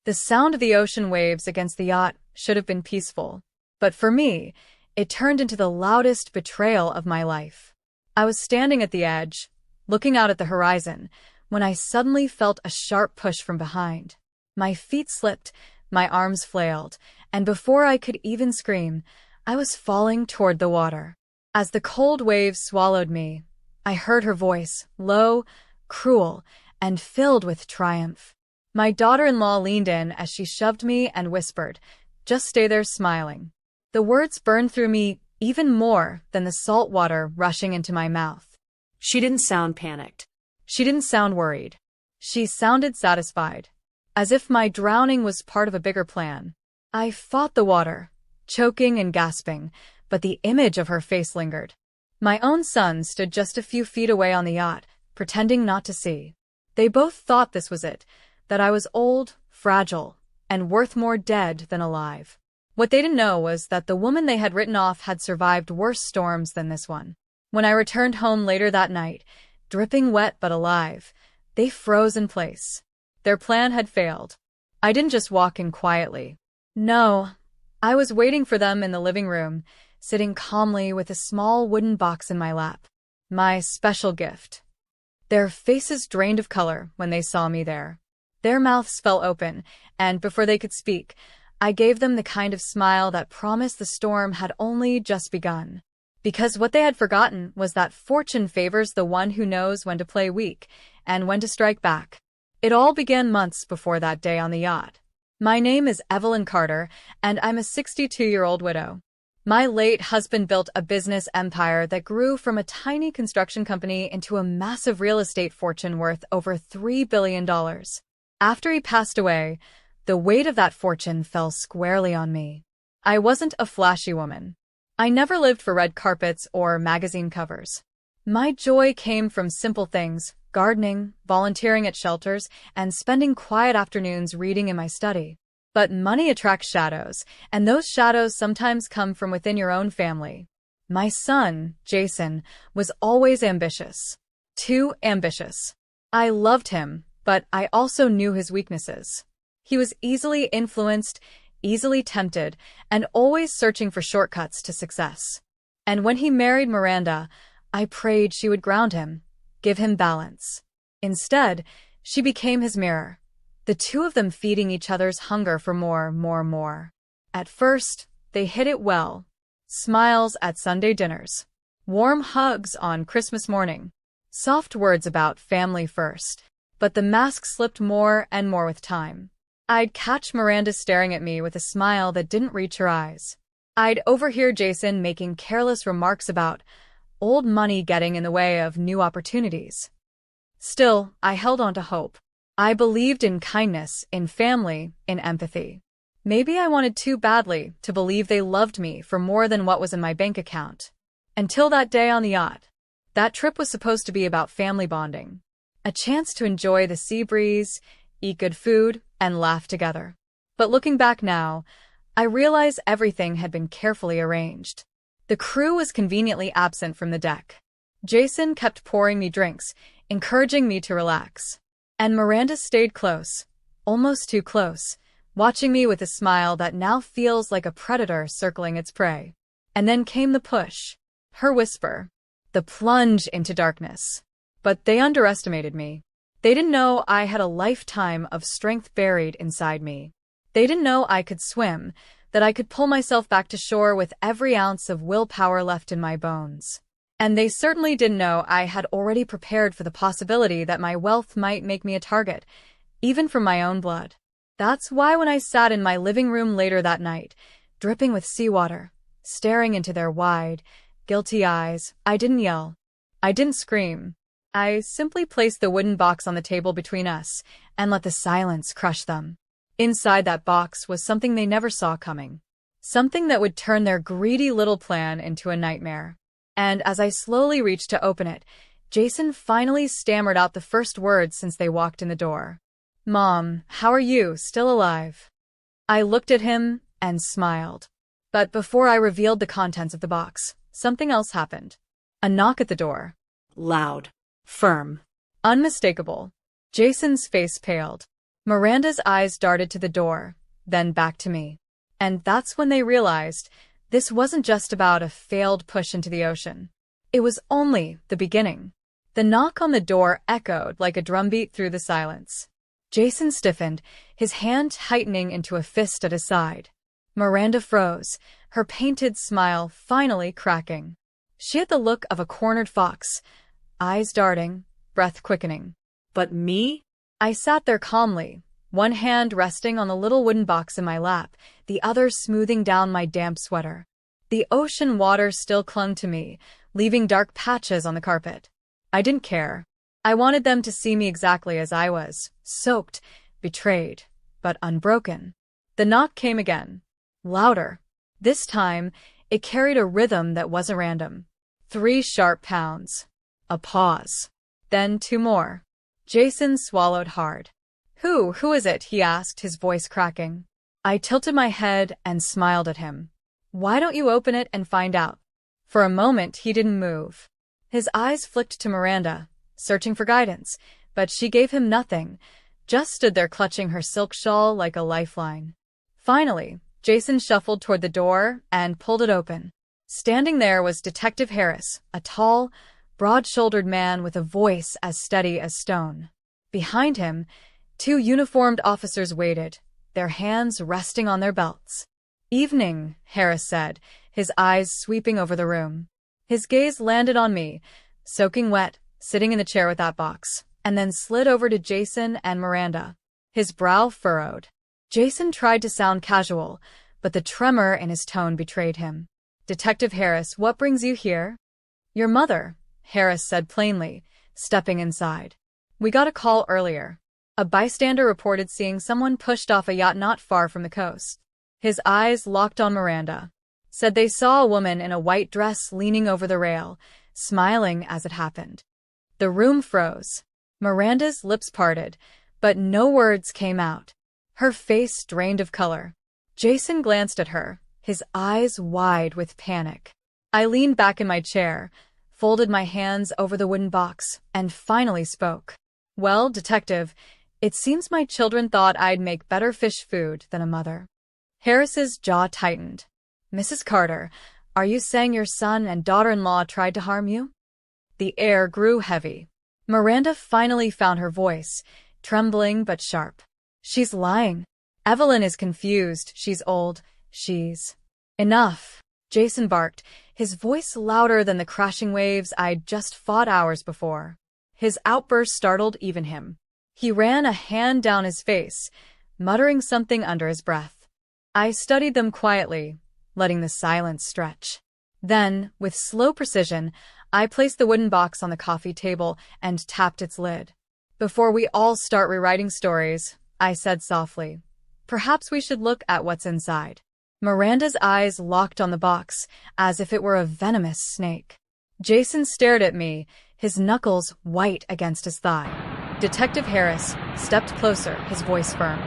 The sound of the ocean waves against the yacht should have been peaceful. But for me, it turned into the loudest betrayal of my life. I was standing at the edge, looking out at the horizon, when I suddenly felt a sharp push from behind. My feet slipped, my arms flailed, and before I could even scream, I was falling toward the water. As the cold waves swallowed me, I heard her voice, low, cruel, and filled with triumph. My daughter-in-law leaned in as she shoved me and whispered, "Just stay there smiling." The words burned through me even more than the salt water rushing into my mouth. She didn't sound panicked. She didn't sound worried. She sounded satisfied, as if my drowning was part of a bigger plan. I fought the water, choking and gasping, but the image of her face lingered. My own son stood just a few feet away on the yacht, pretending not to see. They both thought this was it, that I was old, fragile, and worth more dead than alive. What they didn't know was that the woman they had written off had survived worse storms than this one. When I returned home later that night, dripping wet but alive, they froze in place. Their plan had failed. I didn't just walk in quietly. No, I was waiting for them in the living room, sitting calmly with a small wooden box in my lap. My special gift. Their faces drained of color when they saw me there. Their mouths fell open, and before they could speak, I gave them the kind of smile that promised the storm had only just begun. Because what they had forgotten was that fortune favors the one who knows when to play weak and when to strike back. It all began months before that day on the yacht. My name is Evelyn Carter, and I'm a 62-year-old widow. My late husband built a business empire that grew from a tiny construction company into a massive real estate fortune worth over $3 billion. After he passed away, the weight of that fortune fell squarely on me. I wasn't a flashy woman. I never lived for red carpets or magazine covers. My joy came from simple things: gardening, volunteering at shelters, and spending quiet afternoons reading in my study. But money attracts shadows, and those shadows sometimes come from within your own family. My son, Jason, was always ambitious. Too ambitious. I loved him, but I also knew his weaknesses. He was easily influenced, easily tempted, and always searching for shortcuts to success. And when he married Miranda, I prayed she would ground him, give him balance. Instead, she became his mirror, the two of them feeding each other's hunger for more. At first, they hid it well. Smiles at Sunday dinners, warm hugs on Christmas morning, soft words about family first. But the mask slipped more and more with time. I'd catch Miranda staring at me with a smile that didn't reach her eyes. I'd overhear Jason making careless remarks about old money getting in the way of new opportunities. Still, I held on to hope. I believed in kindness, in family, in empathy. Maybe I wanted too badly to believe they loved me for more than what was in my bank account. Until that day on the yacht. That trip was supposed to be about family bonding. A chance to enjoy the sea breeze, eat good food, and laugh together. But looking back now, I realize everything had been carefully arranged. The crew was conveniently absent from the deck. Jason kept pouring me drinks, encouraging me to relax. And Miranda stayed close, almost too close, watching me with a smile that now feels like a predator circling its prey. And then came the push. Her whisper. The plunge into darkness. But they underestimated me. They didn't know I had a lifetime of strength buried inside me. They didn't know I could swim, that I could pull myself back to shore with every ounce of willpower left in my bones. And they certainly didn't know I had already prepared for the possibility that my wealth might make me a target, even from my own blood. That's why when I sat in my living room later that night, dripping with seawater, staring into their wide, guilty eyes, I didn't yell. I didn't scream. I simply placed the wooden box on the table between us and let the silence crush them. Inside that box was something they never saw coming. Something that would turn their greedy little plan into a nightmare. And as I slowly reached to open it, Jason finally stammered out the first words since they walked in the door. "Mom, how are you, still alive?" I looked at him and smiled. But before I revealed the contents of the box, something else happened. A knock at the door. Loud. Firm. Unmistakable. Jason's face paled. Miranda's eyes darted to the door, then back to me. And that's when they realized this wasn't just about a failed push into the ocean. It was only the beginning. The knock on the door echoed like a drumbeat through the silence. Jason stiffened, his hand tightening into a fist at his side. Miranda froze, her painted smile finally cracking. She had the look of a cornered fox, eyes darting, breath quickening. But me? I sat there calmly, one hand resting on the little wooden box in my lap, the other smoothing down my damp sweater. The ocean water still clung to me, leaving dark patches on the carpet. I didn't care. I wanted them to see me exactly as I was, soaked, betrayed, but unbroken. The knock came again. Louder. This time, it carried a rhythm that wasn't random. 3 sharp pounds. A pause. Then 2 more. Jason swallowed hard. Who is it?" he asked, his voice cracking. I tilted my head and smiled at him. "Why don't you open it and find out?" For a moment, he didn't move. His eyes flicked to Miranda, searching for guidance, but she gave him nothing, just stood there clutching her silk shawl like a lifeline. Finally, Jason shuffled toward the door and pulled it open. Standing there was Detective Harris, a tall, broad-shouldered man with a voice as steady as stone. Behind him, 2 uniformed officers waited, their hands resting on their belts. "Evening," Harris said, his eyes sweeping over the room. His gaze landed on me, soaking wet, sitting in the chair with that box, and then slid over to Jason and Miranda. His brow furrowed. Jason tried to sound casual, but the tremor in his tone betrayed him. "Detective Harris, what brings you here?" "Your mother," Harris said plainly, stepping inside. "We got a call earlier. A bystander reported seeing someone pushed off a yacht not far from the coast." His eyes locked on Miranda. "Said they saw a woman in a white dress leaning over the rail, smiling as it happened." The room froze. Miranda's lips parted, but no words came out. Her face drained of color. Jason glanced at her, his eyes wide with panic. I leaned back in my chair, folded my hands over the wooden box, and finally spoke. "Well, Detective, it seems my children thought I'd make better fish food than a mother." Harris's jaw tightened. "Mrs. Carter, are you saying your son and daughter-in-law tried to harm you?" The air grew heavy. Miranda finally found her voice, trembling but sharp. "She's lying. Evelyn is confused. She's old. She's—" "Enough," Jason barked, his voice louder than the crashing waves I'd just fought hours before. His outburst startled even him. He ran a hand down his face, muttering something under his breath. I studied them quietly, letting the silence stretch. Then, with slow precision, I placed the wooden box on the coffee table and tapped its lid. "Before we all start rewriting stories," I said softly, "perhaps we should look at what's inside." Miranda's eyes locked on the box, as if it were a venomous snake. Jason stared at me, his knuckles white against his thigh. Detective Harris stepped closer, his voice firm.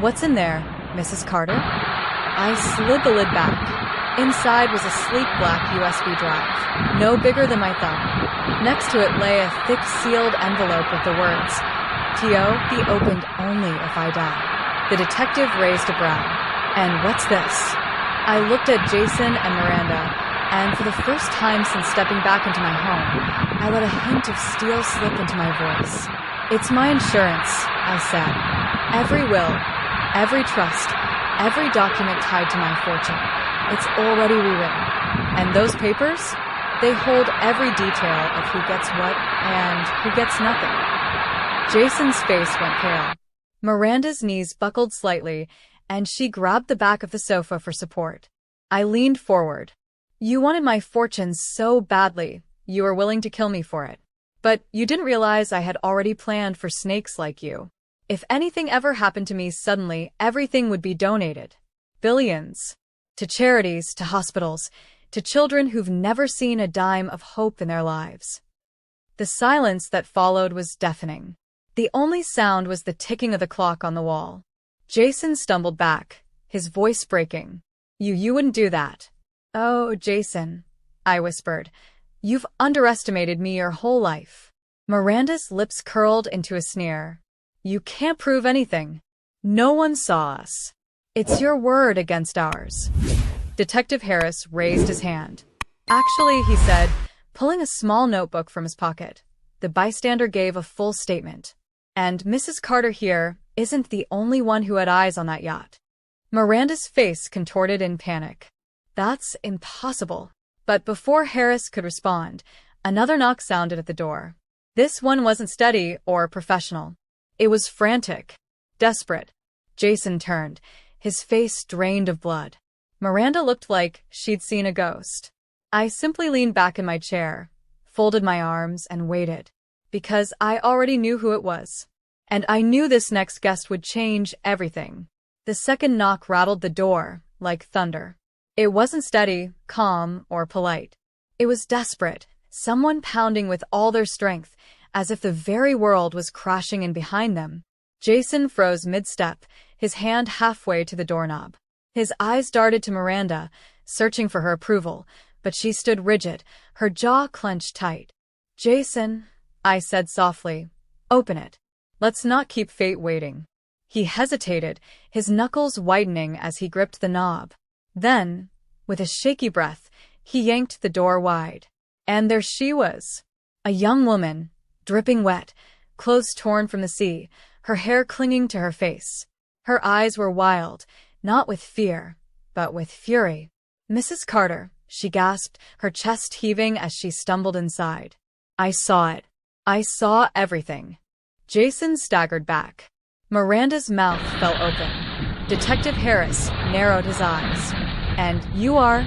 "What's in there, Mrs. Carter?" I slid the lid back. Inside was a sleek black USB drive, no bigger than my thumb. Next to it lay a thick sealed envelope with the words, "T.O. be opened only if I die." The detective raised a brow. "And what's this?" I looked at Jason and Miranda, and for the first time since stepping back into my home, I let a hint of steel slip into my voice. "It's my insurance," I said. "Every will, every trust, every document tied to my fortune. It's already rewritten. And those papers? They hold every detail of who gets what and who gets nothing." Jason's face went pale. Miranda's knees buckled slightly, and she grabbed the back of the sofa for support. I leaned forward. "You wanted my fortune so badly, you were willing to kill me for it. But you didn't realize I had already planned for snakes like you. If anything ever happened to me suddenly, everything would be donated. Billions. To charities, to hospitals, to children who've never seen a dime of hope in their lives." The silence that followed was deafening. The only sound was the ticking of the clock on the wall. Jason stumbled back, his voice breaking. You wouldn't do that." "Oh, Jason," I whispered, "you've underestimated me your whole life." Miranda's lips curled into a sneer. You can't prove anything. No one saw us. It's your word against ours. Detective Harris raised his hand. Actually, he said, pulling a small notebook from his pocket. The bystander gave a full statement. And Mrs. Carter here isn't the only one who had eyes on that yacht. Miranda's face contorted in panic. That's impossible. But before Harris could respond, another knock sounded at the door. This one wasn't steady or professional. It was frantic, desperate. Jason turned, his face drained of blood. Miranda looked like she'd seen a ghost. I simply leaned back in my chair, folded my arms, and waited. Because I already knew who it was. And I knew this next guest would change everything. The second knock rattled the door, like thunder. It wasn't steady, calm, or polite. It was desperate, someone pounding with all their strength, as if the very world was crashing in behind them. Jason froze mid-step, his hand halfway to the doorknob. His eyes darted to Miranda, searching for her approval, but she stood rigid, her jaw clenched tight. "Jason," I said softly, "open it. Let's not keep fate waiting." He hesitated, his knuckles whitening as he gripped the knob. Then, with a shaky breath, he yanked the door wide. And there she was. A young woman, dripping wet, clothes torn from the sea, her hair clinging to her face. Her eyes were wild, not with fear, but with fury. "Mrs. Carter," she gasped, her chest heaving as she stumbled inside. I saw it. I saw everything. Jason staggered back. Miranda's mouth fell open. Detective Harris narrowed his eyes. "And you are?"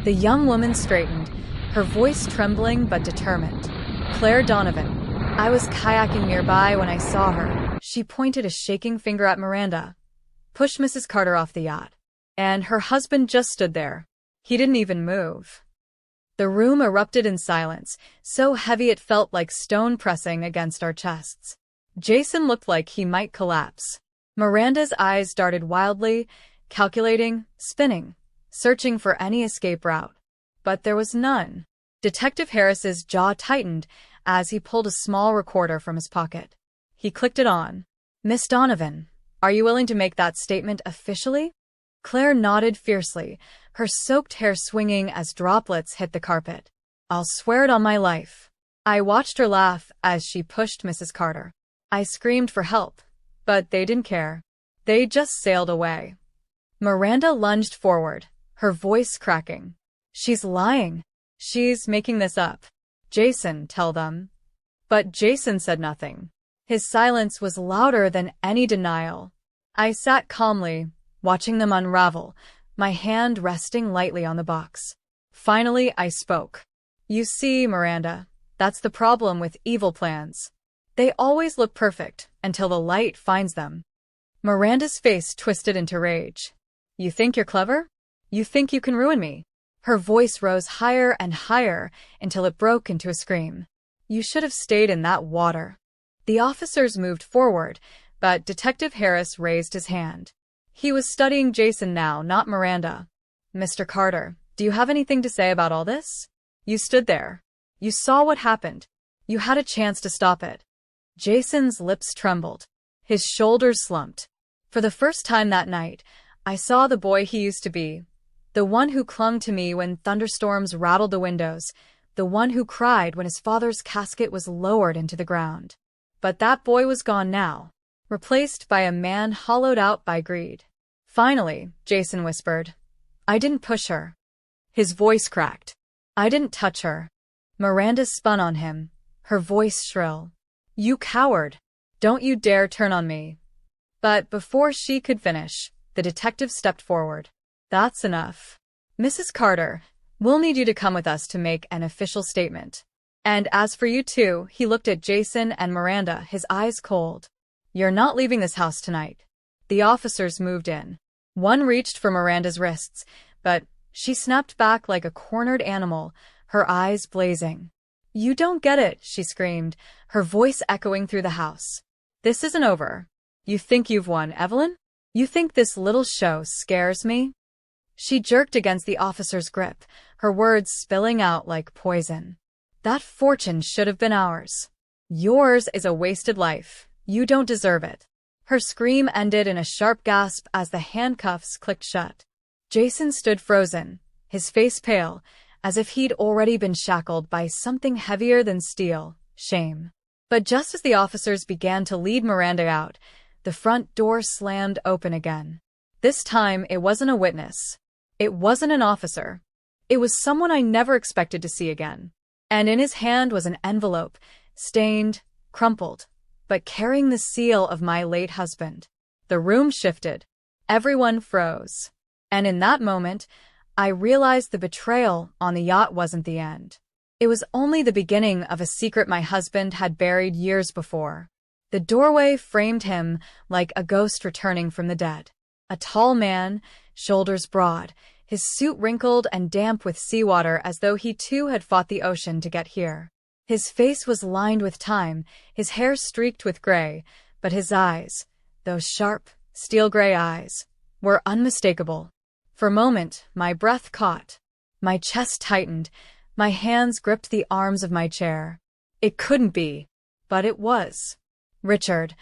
The young woman straightened, her voice trembling but determined. "Claire Donovan. I was kayaking nearby when I saw her." She pointed a shaking finger at Miranda. "Push Mrs. Carter off the yacht." And her husband just stood there. He didn't even move. The room erupted in silence, so heavy it felt like stone pressing against our chests. Jason looked like he might collapse. Miranda's eyes darted wildly, calculating, spinning, searching for any escape route. But there was none. Detective Harris's jaw tightened as he pulled a small recorder from his pocket. He clicked it on. "Miss Donovan, are you willing to make that statement officially?" Claire nodded fiercely, her soaked hair swinging as droplets hit the carpet. "I'll swear it on my life." I watched her laugh as she pushed Mrs. Carter. I screamed for help, but they didn't care. They just sailed away. Miranda lunged forward, her voice cracking. "She's lying. She's making this up. Jason, tell them." But Jason said nothing. His silence was louder than any denial. I sat calmly, watching them unravel, my hand resting lightly on the box. Finally, I spoke. "You see, Miranda, that's the problem with evil plans. They always look perfect until the light finds them." Miranda's face twisted into rage. "You think you're clever? You think you can ruin me?" Her voice rose higher and higher until it broke into a scream. "You should have stayed in that water." The officers moved forward, but Detective Harris raised his hand. He was studying Jason now, not Miranda. "Mr. Carter, do you have anything to say about all this? You stood there. You saw what happened. You had a chance to stop it." Jason's lips trembled. His shoulders slumped. For the first time that night, I saw the boy he used to be. The one who clung to me when thunderstorms rattled the windows. The one who cried when his father's casket was lowered into the ground. But that boy was gone now, replaced by a man hollowed out by greed. "Finally," Jason whispered. "I didn't push her." His voice cracked. "I didn't touch her." Miranda spun on him, her voice shrill. "You coward! Don't you dare turn on me." But before she could finish, the detective stepped forward. "That's enough. Mrs. Carter, we'll need you to come with us to make an official statement. And as for you two," he looked at Jason and Miranda, his eyes cold. "You're not leaving this house tonight." The officers moved in. One reached for Miranda's wrists, but she snapped back like a cornered animal, her eyes blazing. "You don't get it," she screamed, her voice echoing through the house. "This isn't over. You think you've won, Evelyn? You think this little show scares me?" She jerked against the officer's grip, her words spilling out like poison. "That fortune should have been ours. Yours is a wasted life, You don't deserve it. Her scream ended in a sharp gasp as the handcuffs clicked shut. Jason stood frozen, his face pale, as if he'd already been shackled by something heavier than steel, shame. But just as the officers began to lead Miranda out, the front door slammed open again. This time, it wasn't a witness. It wasn't an officer. It was someone I never expected to see again. And in his hand was an envelope, stained, crumpled, but carrying the seal of my late husband. The room shifted. Everyone froze. And in that moment, I realized the betrayal on the yacht wasn't the end. It was only the beginning of a secret my husband had buried years before. The doorway framed him like a ghost returning from the dead. A tall man, shoulders broad, his suit wrinkled and damp with seawater as though he too had fought the ocean to get here. His face was lined with time, his hair streaked with gray, but his eyes, those sharp, steel-gray eyes, were unmistakable. For a moment, my breath caught. My chest tightened. My hands gripped the arms of my chair. It couldn't be, but it was. Richard,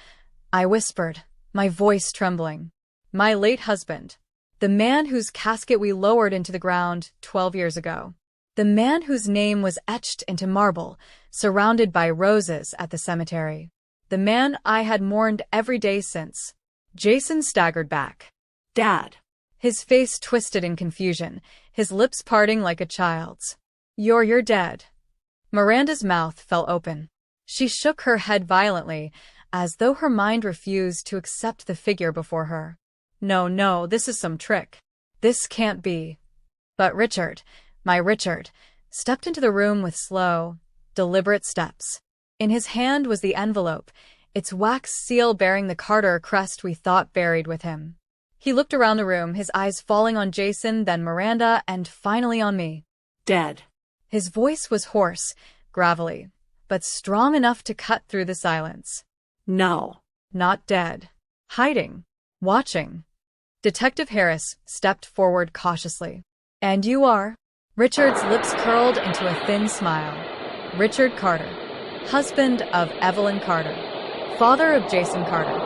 I whispered, my voice trembling. My late husband. The man whose casket we lowered into the ground 12 years ago. The man whose name was etched into marble, surrounded by roses at the cemetery. The man I had mourned every day since. Jason staggered back. Dad. His face twisted in confusion, his lips parting like a child's. You're dead. Miranda's mouth fell open. She shook her head violently, as though her mind refused to accept the figure before her. No, this is some trick. This can't be. But Richard, my Richard, stepped into the room with slow, deliberate steps. In his hand was the envelope, its wax seal bearing the Carter crest we thought buried with him. He looked around the room, his eyes falling on Jason, then Miranda, and finally on me. Dead. His voice was hoarse, gravelly, but strong enough to cut through the silence. No. Not dead. Hiding. Watching. Detective Harris stepped forward cautiously. And you are? Richard's lips curled into a thin smile. Richard Carter, husband of Evelyn Carter, father of Jason Carter,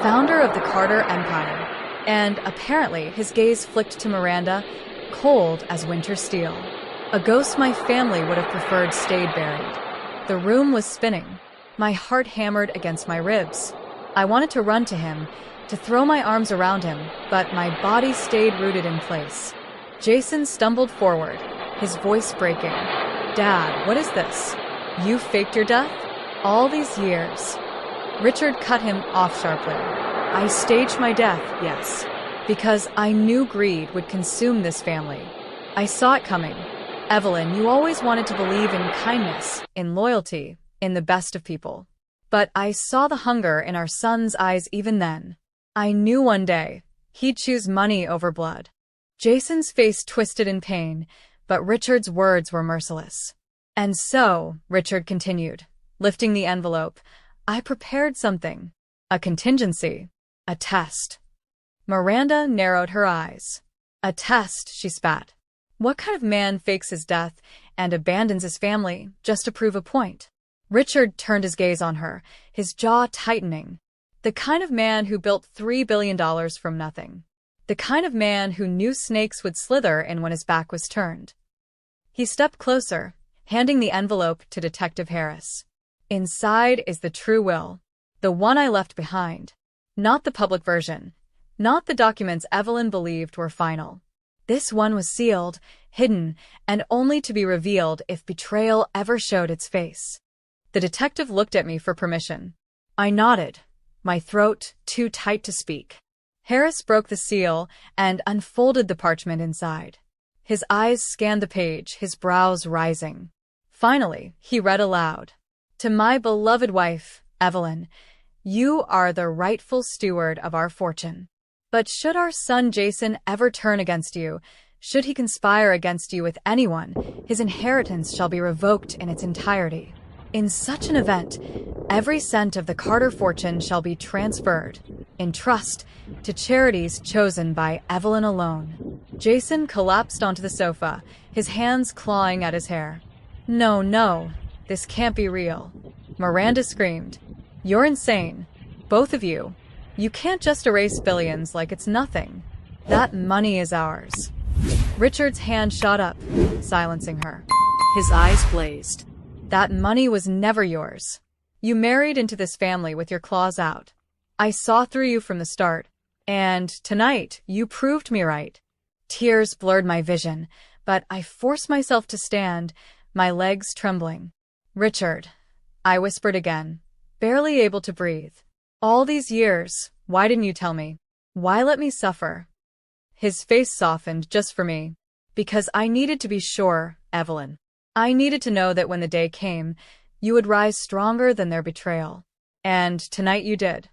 founder of the Carter Empire. And apparently his gaze flicked to Miranda, cold as winter steel. A ghost my family would have preferred stayed buried. The room was spinning. My heart hammered against my ribs. I wanted to run to him, to throw my arms around him, but my body stayed rooted in place. Jason stumbled forward, his voice breaking. Dad, what is this? You faked your death? All these years. Richard cut him off sharply. I staged my death, yes, because I knew greed would consume this family. I saw it coming. Evelyn, you always wanted to believe in kindness, in loyalty, in the best of people. But I saw the hunger in our son's eyes even then. I knew one day he'd choose money over blood. Jason's face twisted in pain, but Richard's words were merciless. And so, Richard continued, lifting the envelope, I prepared something. A contingency. A test. Miranda narrowed her eyes. A test, she spat. What kind of man fakes his death and abandons his family just to prove a point? Richard turned his gaze on her, his jaw tightening. The kind of man who built $3 billion from nothing. The kind of man who knew snakes would slither in when his back was turned. He stepped closer, handing the envelope to Detective Harris. Inside is the true will, the one I left behind. Not the public version, not the documents Evelyn believed were final. This one was sealed, hidden, and only to be revealed if betrayal ever showed its face. The detective looked at me for permission. I nodded, my throat too tight to speak. Harris broke the seal and unfolded the parchment inside. His eyes scanned the page, his brows rising. Finally, he read aloud. To my beloved wife, Evelyn, you are the rightful steward of our fortune. But should our son Jason ever turn against you, should he conspire against you with anyone, his inheritance shall be revoked in its entirety. In such an event, every cent of the Carter fortune shall be transferred, in trust, to charities chosen by Evelyn alone. Jason collapsed onto the sofa, his hands clawing at his hair. No, this can't be real. Miranda screamed. You're insane. Both of you. You can't just erase billions like it's nothing. That money is ours. Richard's hand shot up, silencing her. His eyes blazed. That money was never yours. You married into this family with your claws out. I saw through you from the start, and tonight you proved me right. Tears blurred my vision, but I forced myself to stand, my legs trembling. Richard, I whispered again, barely able to breathe. All these years, why didn't you tell me? Why let me suffer? His face softened just for me. Because I needed to be sure, Evelyn. I needed to know that when the day came, you would rise stronger than their betrayal. And tonight you did.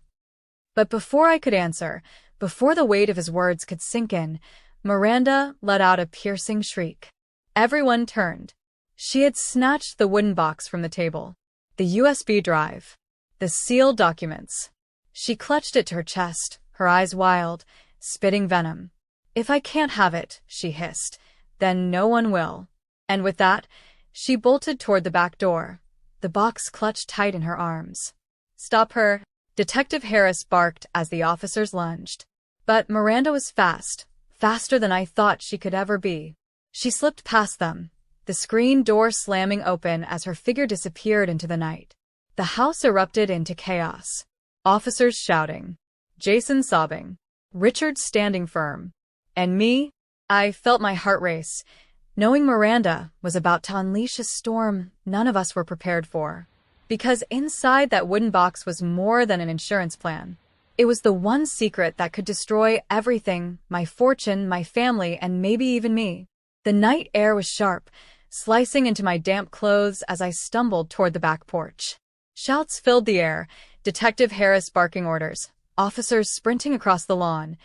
But before I could answer, before the weight of his words could sink in, Miranda let out a piercing shriek. Everyone turned. She had snatched the wooden box from the table. The USB drive. The sealed documents. She clutched it to her chest, her eyes wild, spitting venom. If I can't have it, she hissed, then no one will. And with that, she bolted toward the back door, the box clutched tight in her arms. Stop her, Detective Harris barked as the officers lunged. But Miranda was fast, faster than I thought she could ever be. She slipped past them, the screen door slamming open as her figure disappeared into the night. The house erupted into chaos. Officers shouting, Jason sobbing, Richard standing firm. And me? I felt my heart race, knowing Miranda was about to unleash a storm none of us were prepared for. Because inside that wooden box was more than an insurance plan. It was the one secret that could destroy everything, my fortune, my family, and maybe even me. The night air was sharp, slicing into my damp clothes as I stumbled toward the back porch. Shouts filled the air, Detective Harris barking orders, officers sprinting across the lawn,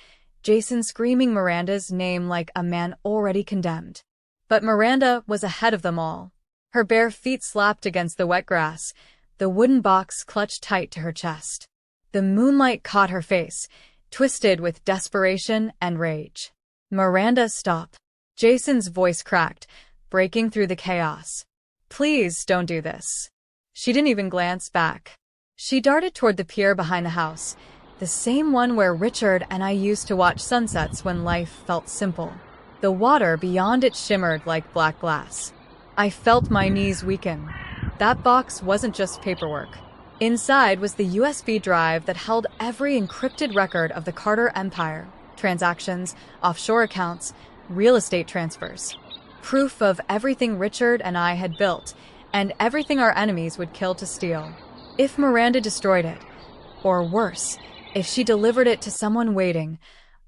Jason screaming Miranda's name like a man already condemned. But Miranda was ahead of them all. Her bare feet slapped against the wet grass, the wooden box clutched tight to her chest. The moonlight caught her face, twisted with desperation and rage. Miranda, stop. Jason's voice cracked, breaking through the chaos. Please don't do this. She didn't even glance back. She darted toward the pier behind the house, the same one where Richard and I used to watch sunsets when life felt simple. The water beyond it shimmered like black glass. I felt my knees weaken. That box wasn't just paperwork. Inside was the USB drive that held every encrypted record of the Carter Empire, transactions, offshore accounts, real estate transfers. Proof of everything Richard and I had built, and everything our enemies would kill to steal. If Miranda destroyed it, or worse, if she delivered it to someone waiting,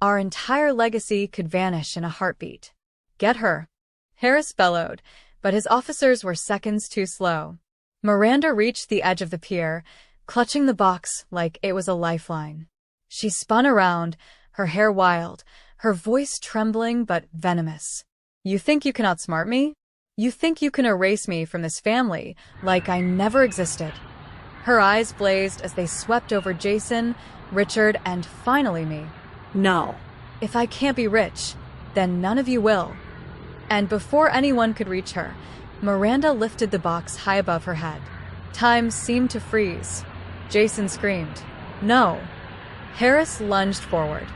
our entire legacy could vanish in a heartbeat. Get her, Harris bellowed, but his officers were seconds too slow. Miranda reached the edge of the pier, clutching the box like it was a lifeline. She spun around, her hair wild, her voice trembling but venomous. You think you can outsmart me? You think you can erase me from this family like I never existed? Her eyes blazed as they swept over Jason, Richard, and finally me. No. If I can't be rich, then none of you will. And before anyone could reach her, Miranda lifted the box high above her head. Time seemed to freeze. Jason screamed, No. Harris lunged forward.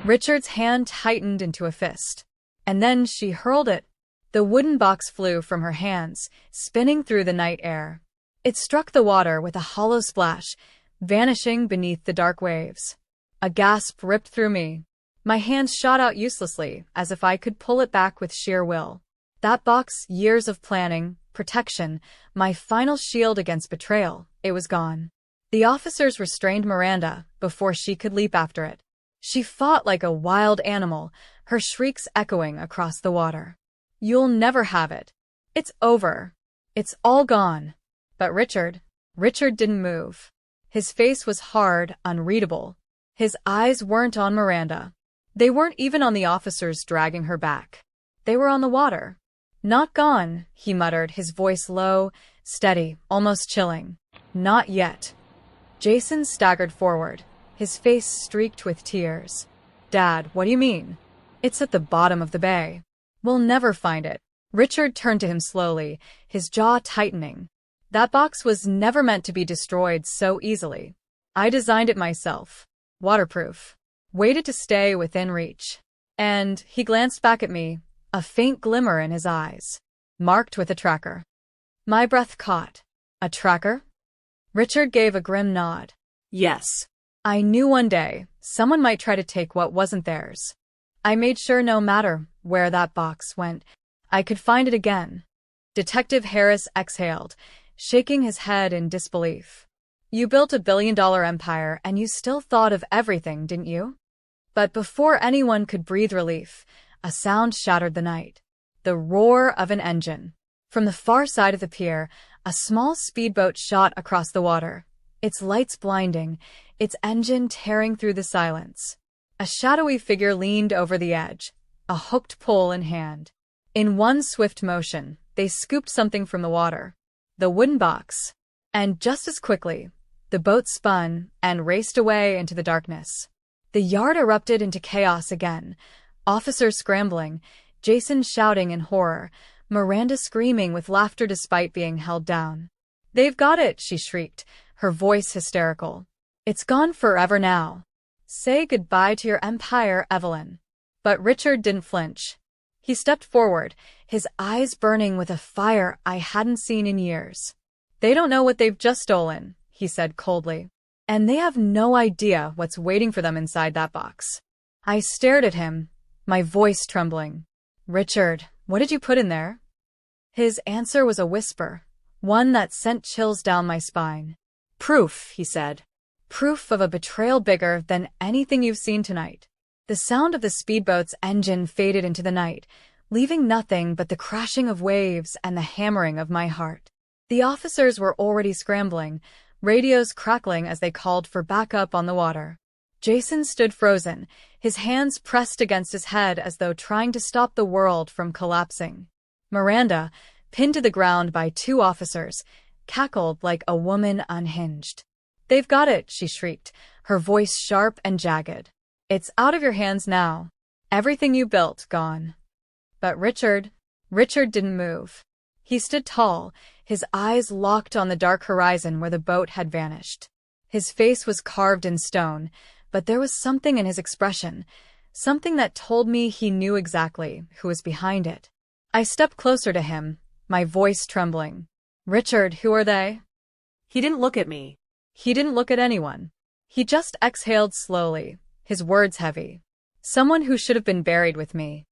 Richard's hand tightened into a fist. And then she hurled it. The wooden box flew from her hands, spinning through the night air. It struck the water with a hollow splash, vanishing beneath the dark waves. A gasp ripped through me. My hands shot out uselessly, as if I could pull it back with sheer will. That box, years of planning, protection, my final shield against betrayal, it was gone. The officers restrained Miranda before she could leap after it. She fought like a wild animal, her shrieks echoing across the water. You'll never have it. It's over. It's all gone. But Richard didn't move. His face was hard, unreadable. His eyes weren't on Miranda. They weren't even on the officers dragging her back. They were on the water. Not gone, he muttered, his voice low, steady, almost chilling. Not yet. Jason staggered forward, his face streaked with tears. Dad, what do you mean? It's at the bottom of the bay. We'll never find it. Richard turned to him slowly, his jaw tightening. That box was never meant to be destroyed so easily. I designed it myself. Waterproof. Waited to stay within reach. And he glanced back at me, a faint glimmer in his eyes. Marked with a tracker. My breath caught. A tracker? Richard gave a grim nod. Yes. I knew one day, someone might try to take what wasn't theirs. I made sure no matter where that box went, I could find it again. Detective Harris exhaled, shaking his head in disbelief. You built $1 billion empire and you still thought of everything, didn't you? But before anyone could breathe relief, a sound shattered the night. The roar of an engine. From the far side of the pier, a small speedboat shot across the water, its lights blinding, its engine tearing through the silence. A shadowy figure leaned over the edge, a hooked pole in hand. In one swift motion, they scooped something from the water. The wooden box. And just as quickly, the boat spun and raced away into the darkness. The yard erupted into chaos again. Officers scrambling, Jason shouting in horror, Miranda screaming with laughter despite being held down. They've got it, she shrieked, her voice hysterical. It's gone forever now. Say goodbye to your empire, Evelyn. But Richard didn't flinch. He stepped forward, his eyes burning with a fire I hadn't seen in years. They don't know what they've just stolen, he said coldly. And they have no idea what's waiting for them inside that box. I stared at him, my voice trembling. Richard, what did you put in there? His answer was a whisper, one that sent chills down my spine. Proof, he said. Proof of a betrayal bigger than anything you've seen tonight. The sound of the speedboat's engine faded into the night, leaving nothing but the crashing of waves and the hammering of my heart. The officers were already scrambling, radios crackling as they called for backup on the water. Jason stood frozen, his hands pressed against his head as though trying to stop the world from collapsing. Miranda, pinned to the ground by two officers, cackled like a woman unhinged. They've got it, she shrieked, her voice sharp and jagged. It's out of your hands now. Everything you built, gone. But Richard didn't move. He stood tall, his eyes locked on the dark horizon where the boat had vanished. His face was carved in stone, but there was something in his expression, something that told me he knew exactly who was behind it. I stepped closer to him, my voice trembling. Richard, who are they? He didn't look at me. He didn't look at anyone. He just exhaled slowly, his words heavy. Someone who should have been buried with me.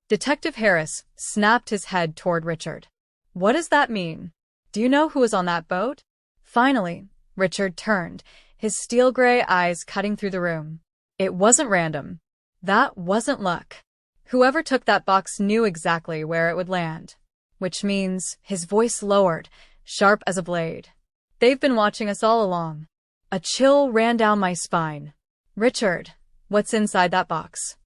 Detective Harris snapped his head toward Richard. What does that mean? Do you know who was on that boat? Finally, Richard turned, his steel-gray eyes cutting through the room. It wasn't random. That wasn't luck. Whoever took that box knew exactly where it would land. Which means, his voice lowered, sharp as a blade. They've been watching us all along. A chill ran down my spine. Richard, what's inside that box?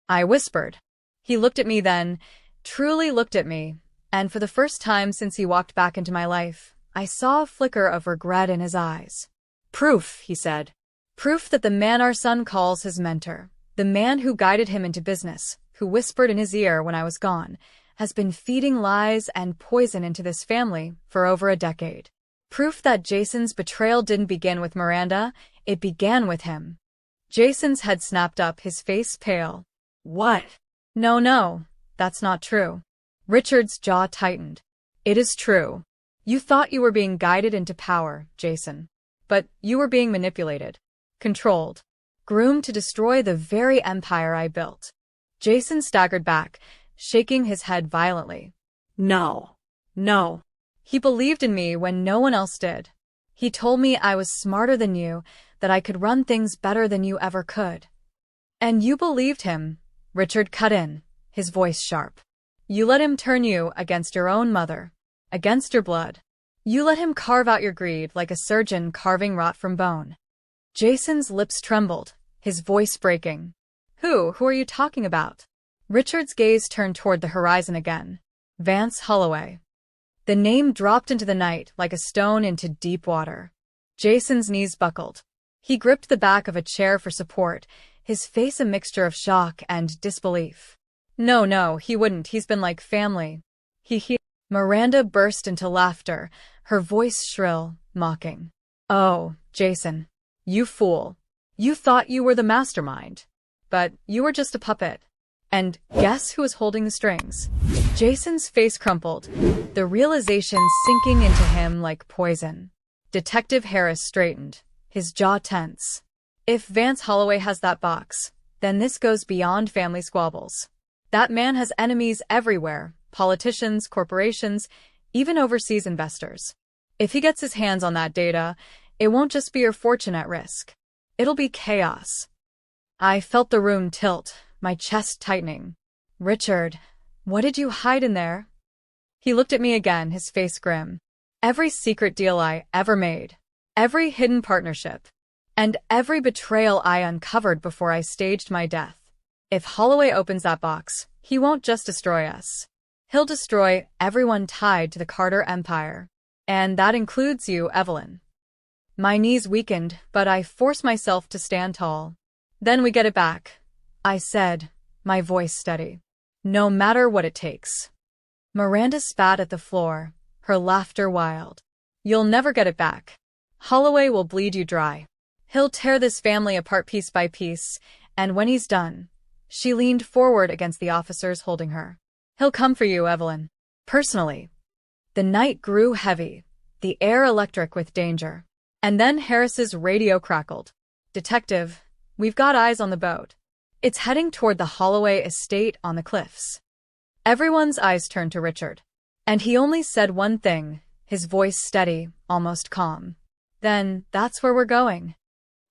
I whispered. He looked at me then, truly looked at me, and for the first time since he walked back into my life, I saw a flicker of regret in his eyes. Proof, he said. Proof that the man our son calls his mentor, the man who guided him into business, who whispered in his ear when I was gone, has been feeding lies and poison into this family for over a decade. Proof that Jason's betrayal didn't begin with Miranda, it began with him. Jason's head snapped up, his face pale. What? No, that's not true. Richard's jaw tightened. It is true. You thought you were being guided into power, Jason. But you were being manipulated, controlled, groomed to destroy the very empire I built. Jason staggered back, shaking his head violently. No. He believed in me when no one else did. He told me I was smarter than you, that I could run things better than you ever could. And you believed him, Richard cut in, his voice sharp. You let him turn you against your own mother, against your blood. You let him carve out your greed like a surgeon carving rot from bone. Jason's lips trembled, his voice breaking. Who are you talking about? Richard's gaze turned toward the horizon again. Vance Holloway. The name dropped into the night like a stone into deep water. Jason's knees buckled. He gripped the back of a chair for support, his face a mixture of shock and disbelief. No, he wouldn't. He's been like family. Miranda burst into laughter, her voice shrill, mocking. Oh, Jason. You fool. You thought you were the mastermind. But you were just a puppet. And guess who was holding the strings? Jason's face crumpled, the realization sinking into him like poison. Detective Harris straightened, his jaw tense. If Vance Holloway has that box, then this goes beyond family squabbles. That man has enemies everywhere, politicians, corporations, even overseas investors. If he gets his hands on that data, it won't just be your fortune at risk. It'll be chaos. I felt the room tilt, my chest tightening. Richard, what did you hide in there? He looked at me again, his face grim. Every secret deal I ever made, every hidden partnership, and every betrayal I uncovered before I staged my death. If Holloway opens that box, he won't just destroy us. He'll destroy everyone tied to the Carter Empire. And that includes you, Evelyn. My knees weakened, but I forced myself to stand tall. Then we get it back, I said, my voice steady. No matter what it takes. Miranda spat at the floor, her laughter wild. You'll never get it back. Holloway will bleed you dry. He'll tear this family apart piece by piece, and when he's done, she leaned forward against the officers holding her. He'll come for you, Evelyn. Personally. The night grew heavy, the air electric with danger. And then Harris's radio crackled. Detective, we've got eyes on the boat. It's heading toward the Holloway estate on the cliffs. Everyone's eyes turned to Richard. And he only said one thing, his voice steady, almost calm. Then, that's where we're going.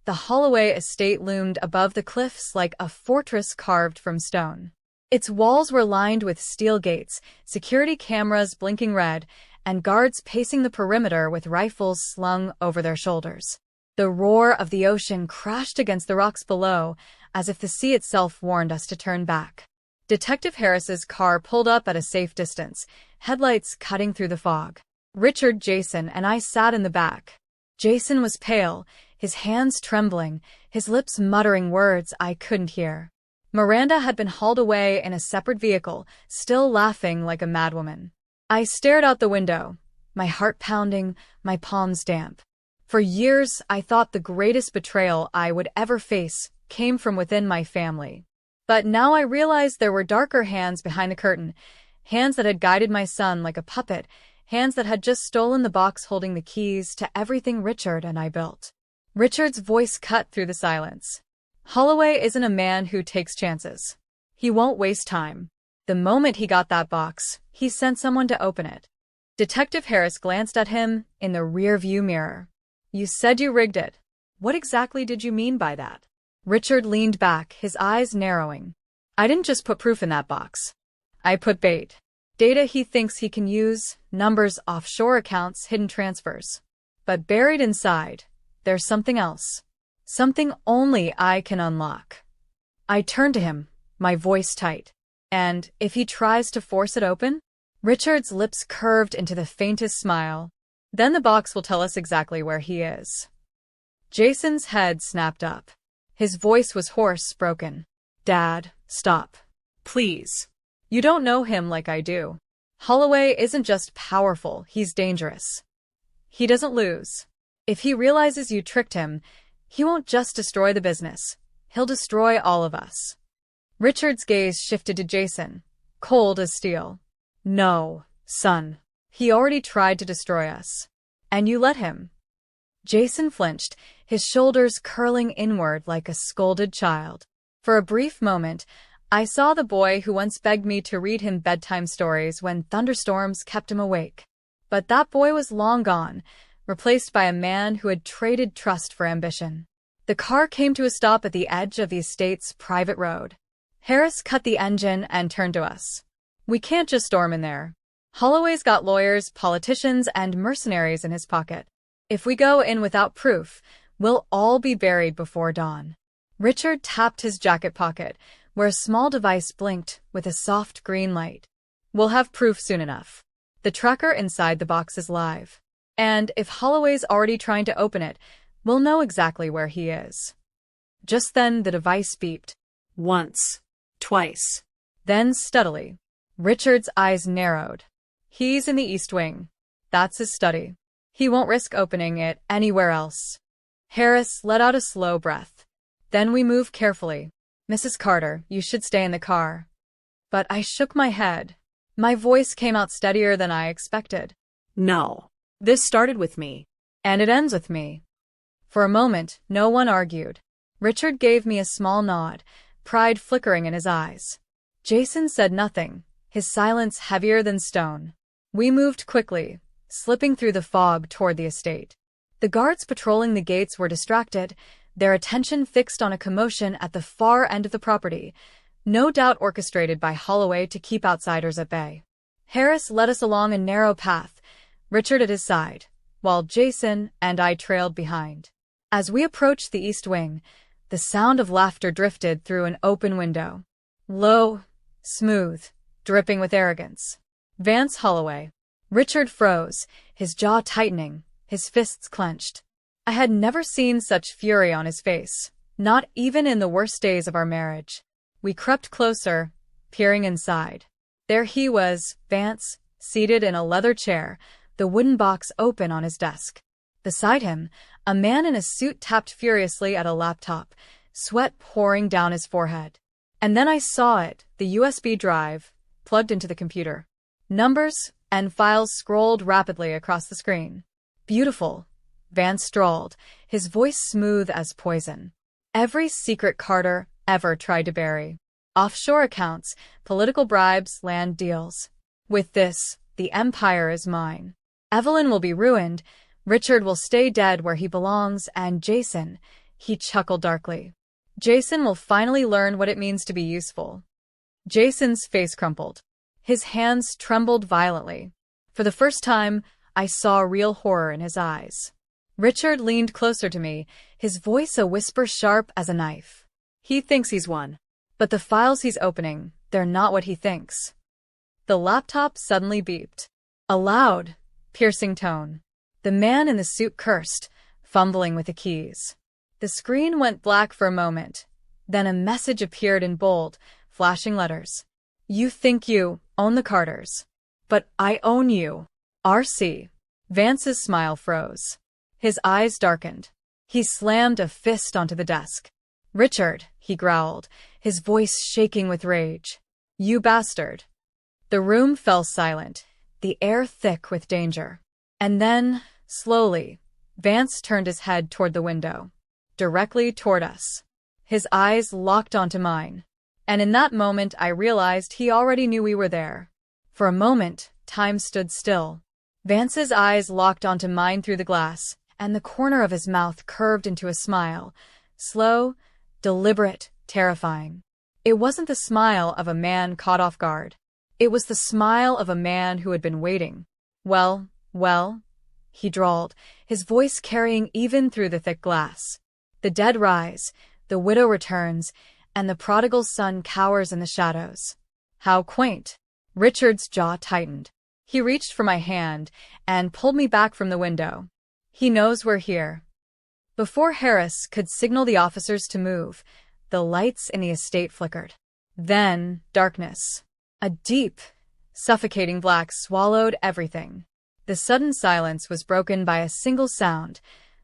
The Holloway estate loomed above the cliffs like a fortress carved from stone. Its walls were lined with steel gates, security cameras blinking red, and guards pacing the perimeter with rifles slung over their shoulders. The roar of the ocean crashed against the rocks below, as if the sea itself warned us to turn back. Detective Harris's car pulled up at a safe distance, headlights cutting through the fog. Richard, Jason, and I sat in the back. Jason was pale, his hands trembling, his lips muttering words I couldn't hear. Miranda had been hauled away in a separate vehicle, still laughing like a madwoman. I stared out the window, my heart pounding, my palms damp. For years, I thought the greatest betrayal I would ever face came from within my family. But now I realized there were darker hands behind the curtain, hands that had guided my son like a puppet, hands that had just stolen the box holding the keys to everything Richard and I built. Richard's voice cut through the silence. Holloway isn't a man who takes chances. He won't waste time. The moment he got that box, he sent someone to open it. Detective Harris glanced at him in the rear-view mirror. You said you rigged it. What exactly did you mean by that? Richard leaned back, his eyes narrowing. I didn't just put proof in that box. I put bait. Data he thinks he can use, numbers, offshore accounts, hidden transfers. But buried inside, there's something else. Something only I can unlock. I turned to him, my voice tight. And if he tries to force it open? Richard's lips curved into the faintest smile. Then the box will tell us exactly where he is. Jason's head snapped up. His voice was hoarse, broken. Dad, stop. Please. You don't know him like I do. Holloway isn't just powerful, he's dangerous. He doesn't lose. If he realizes you tricked him, he won't just destroy the business. He'll destroy all of us. Richard's gaze shifted to Jason, cold as steel. No, son. He already tried to destroy us. And you let him. Jason flinched, his shoulders curling inward like a scolded child. For a brief moment, I saw the boy who once begged me to read him bedtime stories when thunderstorms kept him awake. But that boy was long gone, replaced by a man who had traded trust for ambition. The car came to a stop at the edge of the estate's private road. Harris cut the engine and turned to us. We can't just storm in there. Holloway's got lawyers, politicians, and mercenaries in his pocket. If we go in without proof, we'll all be buried before dawn. Richard tapped his jacket pocket, where a small device blinked with a soft green light. We'll have proof soon enough. The tracker inside the box is live. And if Holloway's already trying to open it, we'll know exactly where he is. Just then the device beeped. Once. Twice. Then steadily. Richard's eyes narrowed. He's in the East Wing. That's his study. He won't risk opening it anywhere else. Harris let out a slow breath. Then we moved carefully. Mrs. Carter, you should stay in the car. But I shook my head. My voice came out steadier than I expected. No. This started with me. And it ends with me. For a moment, no one argued. Richard gave me a small nod, pride flickering in his eyes. Jason said nothing, his silence heavier than stone. We moved quickly, slipping through the fog toward the estate. The guards patrolling the gates were distracted, their attention fixed on a commotion at the far end of the property, no doubt orchestrated by Holloway to keep outsiders at bay. Harris led us along a narrow path, Richard at his side, while Jason and I trailed behind. As we approached the east wing, the sound of laughter drifted through an open window. Low, smooth, dripping with arrogance. Vance Holloway. Richard froze, his jaw tightening, his fists clenched. I had never seen such fury on his face, not even in the worst days of our marriage. We crept closer, peering inside. There he was, Vance, seated in a leather chair, the wooden box open on his desk. Beside him, a man in a suit tapped furiously at a laptop, sweat pouring down his forehead. And then I saw it, the USB drive, plugged into the computer. Numbers and files scrolled rapidly across the screen. Beautiful, Vance drawled, his voice smooth as poison. Every secret Carter ever tried to bury. Offshore accounts, political bribes, land deals. With this, the empire is mine. Evelyn will be ruined, Richard will stay dead where he belongs, and Jason, he chuckled darkly. Jason will finally learn what it means to be useful. Jason's face crumpled. His hands trembled violently. For the first time, I saw real horror in his eyes. Richard leaned closer to me, his voice a whisper sharp as a knife. He thinks he's won. But the files he's opening, they're not what he thinks. The laptop suddenly beeped. A loud, piercing tone. The man in the suit cursed, fumbling with the keys. The screen went black for a moment. Then a message appeared in bold, flashing letters. You think you own the Carters. But I own you. R.C. Vance's smile froze. His eyes darkened. He slammed a fist onto the desk. Richard, he growled, his voice shaking with rage. You bastard. The room fell silent, the air thick with danger. And then, slowly, Vance turned his head toward the window, directly toward us. His eyes locked onto mine. And in that moment I realized he already knew we were there. For a moment, time stood still. Vance's eyes locked onto mine through the glass, and the corner of his mouth curved into a smile, slow, deliberate, terrifying. It wasn't the smile of a man caught off guard. It was the smile of a man who had been waiting. Well, he drawled, his voice carrying even through the thick glass. The dead rise, the widow returns, and the prodigal son cowers in the shadows. How quaint. Richard's jaw tightened. He reached for my hand and pulled me back from the window. He knows we're here. Before Harris could signal the officers to move, the lights in the estate flickered. Then, darkness. A deep, suffocating black swallowed everything. The sudden silence was broken by a single sound,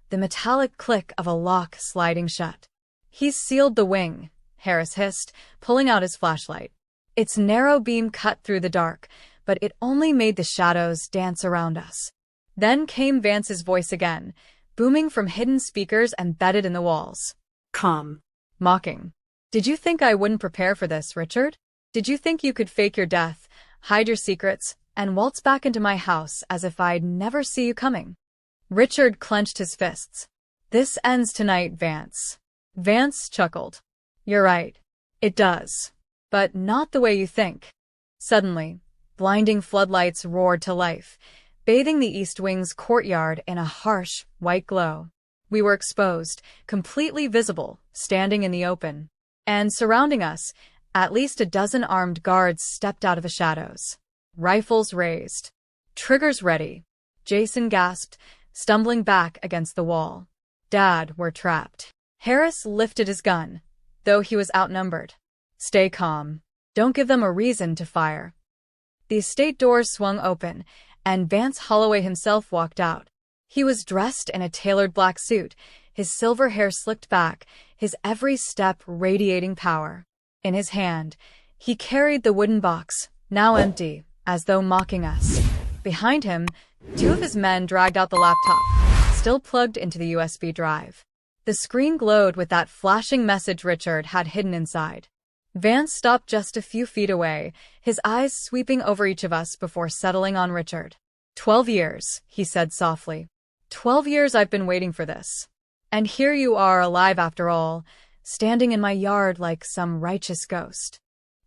the metallic click of a lock sliding shut. He's sealed the wing, Harris hissed, pulling out his flashlight. Its narrow beam cut through the dark, but it only made the shadows dance around us. Then came Vance's voice again, booming from hidden speakers embedded in the walls. Come. Mocking. Did you think I wouldn't prepare for this, Richard? Did you think you could fake your death, hide your secrets, and waltz back into my house as if I'd never see you coming? Richard clenched his fists. This ends tonight, Vance. Vance chuckled. You're right. It does. But not the way you think. Suddenly, blinding floodlights roared to life, bathing the East Wing's courtyard in a harsh, white glow. We were exposed, completely visible, standing in the open. And surrounding us, at least a dozen armed guards stepped out of the shadows. Rifles raised. Triggers ready. Jason gasped, stumbling back against the wall. Dad, we're trapped. Harris lifted his gun, though he was outnumbered. Stay calm. Don't give them a reason to fire. The estate doors swung open, and Vance Holloway himself walked out. He was dressed in a tailored black suit, his silver hair slicked back, his every step radiating power. In his hand, he carried the wooden box, now empty, as though mocking us. Behind him, two of his men dragged out the laptop, still plugged into the USB drive. The screen glowed with that flashing message Richard had hidden inside. Vance stopped just a few feet away, his eyes sweeping over each of us before settling on Richard. 12 years, he said softly. 12 years I've been waiting for this. And here you are alive after all, standing in my yard like some righteous ghost.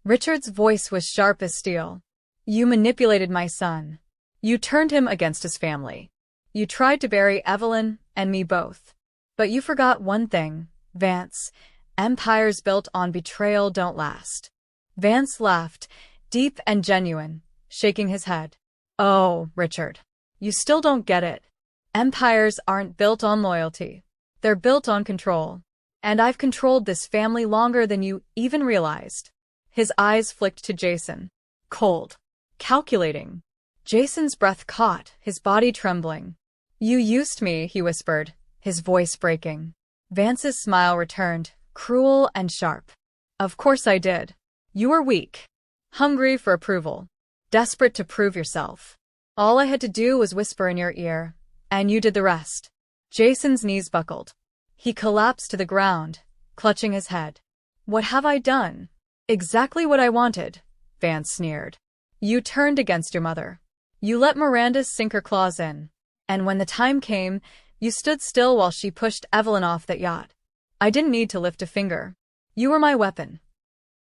Richard's voice was sharp as steel. You manipulated my son. You turned him against his family. You tried to bury Evelyn and me both. But you forgot one thing, Vance. Empires built on betrayal don't last. Vance laughed, deep and genuine, shaking his head. Oh, Richard, you still don't get it. Empires aren't built on loyalty. They're built on control. And I've controlled this family longer than you even realized. His eyes flicked to Jason. Cold. Calculating. Jason's breath caught, his body trembling. You used me, he whispered, his voice breaking. Vance's smile returned, cruel and sharp. Of course I did. You were weak. Hungry for approval. Desperate to prove yourself. All I had to do was whisper in your ear, and you did the rest. Jason's knees buckled. He collapsed to the ground, clutching his head. What have I done? Exactly what I wanted, Vance sneered. You turned against your mother. You let Miranda sink her claws in. And when the time came, you stood still while she pushed Evelyn off that yacht. I didn't need to lift a finger. You were my weapon.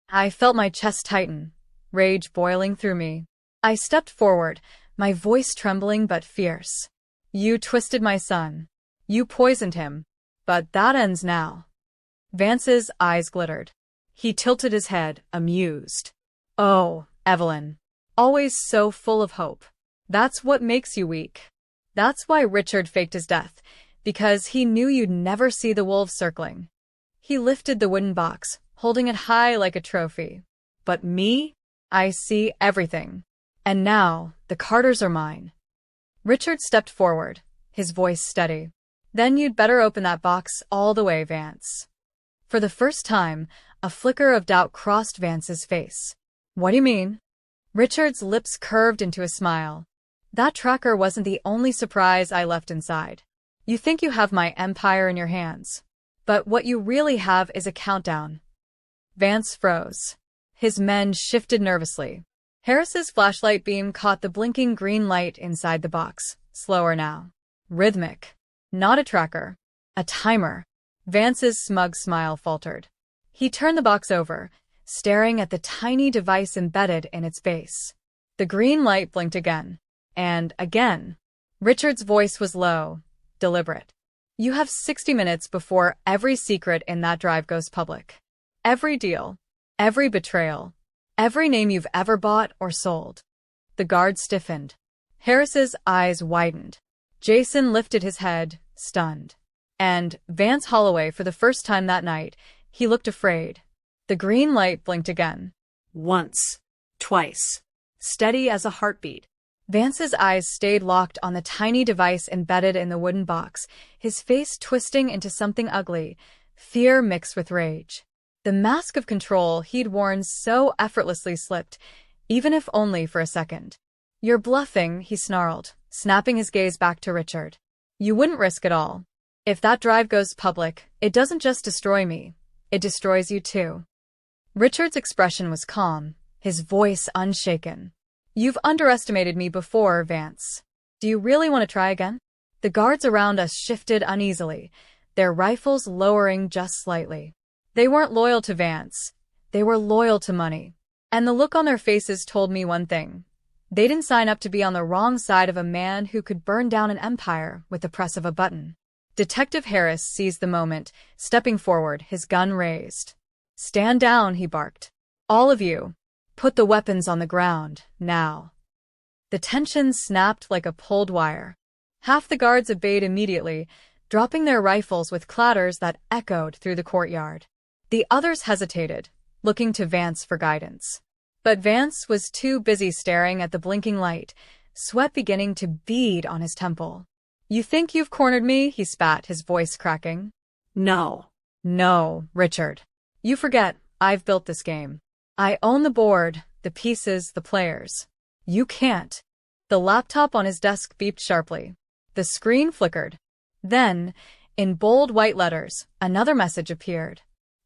I felt my chest tighten, rage boiling through me. I stepped forward, my voice trembling but fierce. You twisted my son. You poisoned him. But that ends now. Vance's eyes glittered. He tilted his head, amused. Oh, Evelyn. Always so full of hope. That's what makes you weak. That's why Richard faked his death, because he knew you'd never see the wolves circling. He lifted the wooden box, holding it high like a trophy. But me? I see everything. And now, the Carters are mine. Richard stepped forward, his voice steady. Then you'd better open that box all the way, Vance. For the first time, a flicker of doubt crossed Vance's face. What do you mean? Richard's lips curved into a smile. That tracker wasn't the only surprise I left inside. You think you have my empire in your hands. But what you really have is a countdown. Vance froze. His men shifted nervously. Harris's flashlight beam caught the blinking green light inside the box, slower now. Rhythmic. Not a tracker. A timer. Vance's smug smile faltered. He turned the box over, staring at the tiny device embedded in its base. The green light blinked again. And again. Richard's voice was low, deliberate. You have 60 minutes before every secret in that drive goes public. Every deal. Every betrayal. Every name you've ever bought or sold. The guard stiffened. Harris's eyes widened. Jason lifted his head, stunned. And Vance Holloway, for the first time that night, he looked afraid. The green light blinked again. Once. Twice. Steady as a heartbeat. Vance's eyes stayed locked on the tiny device embedded in the wooden box, his face twisting into something ugly, fear mixed with rage. The mask of control he'd worn so effortlessly slipped, even if only for a second. You're bluffing, he snarled, snapping his gaze back to Richard. You wouldn't risk it all. If that drive goes public, it doesn't just destroy me, it destroys you too. Richard's expression was calm, his voice unshaken. You've underestimated me before, Vance. Do you really want to try again? The guards around us shifted uneasily, their rifles lowering just slightly. They weren't loyal to Vance. They were loyal to money. And the look on their faces told me one thing. They didn't sign up to be on the wrong side of a man who could burn down an empire with the press of a button. Detective Harris seized the moment, stepping forward, his gun raised. Stand down, he barked. All of you. Put the weapons on the ground, now. The tension snapped like a pulled wire. Half the guards obeyed immediately, dropping their rifles with clatters that echoed through the courtyard. The others hesitated, looking to Vance for guidance. But Vance was too busy staring at the blinking light, sweat beginning to bead on his temple. You think you've cornered me? He spat, his voice cracking. No. No, Richard. You forget, I've built this game. I own the board, the pieces, the players. You can't. The laptop on his desk beeped sharply. The screen flickered. Then, in bold white letters, another message appeared.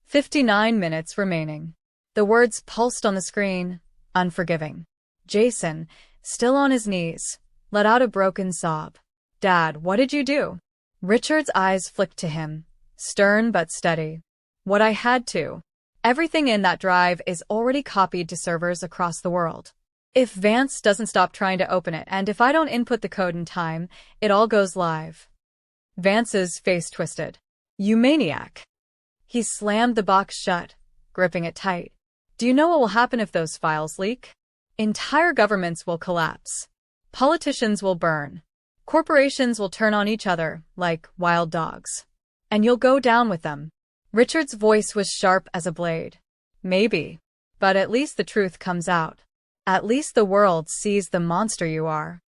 59 minutes remaining. The words pulsed on the screen, unforgiving. Jason, still on his knees, let out a broken sob. Dad, what did you do? Richard's eyes flicked to him, stern but steady. What I had to. Everything in that drive is already copied to servers across the world. If Vance doesn't stop trying to open it, and if I don't input the code in time, it all goes live. Vance's face twisted. You maniac. He slammed the box shut, gripping it tight. Do you know what will happen if those files leak? Entire governments will collapse. Politicians will burn. Corporations will turn on each other like wild dogs. And you'll go down with them. Richard's voice was sharp as a blade. Maybe. But at least the truth comes out. At least the world sees the monster you are.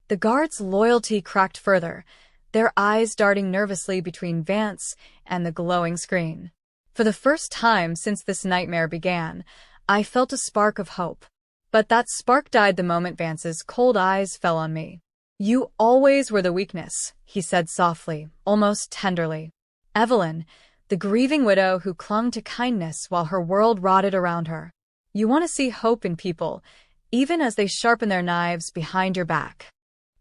The guard's loyalty cracked further, their eyes darting nervously between Vance and the glowing screen. For the first time since this nightmare began, I felt a spark of hope. But that spark died the moment Vance's cold eyes fell on me. You always were the weakness, he said softly, almost tenderly. Evelyn, the grieving widow who clung to kindness while her world rotted around her. You want to see hope in people, even as they sharpen their knives behind your back.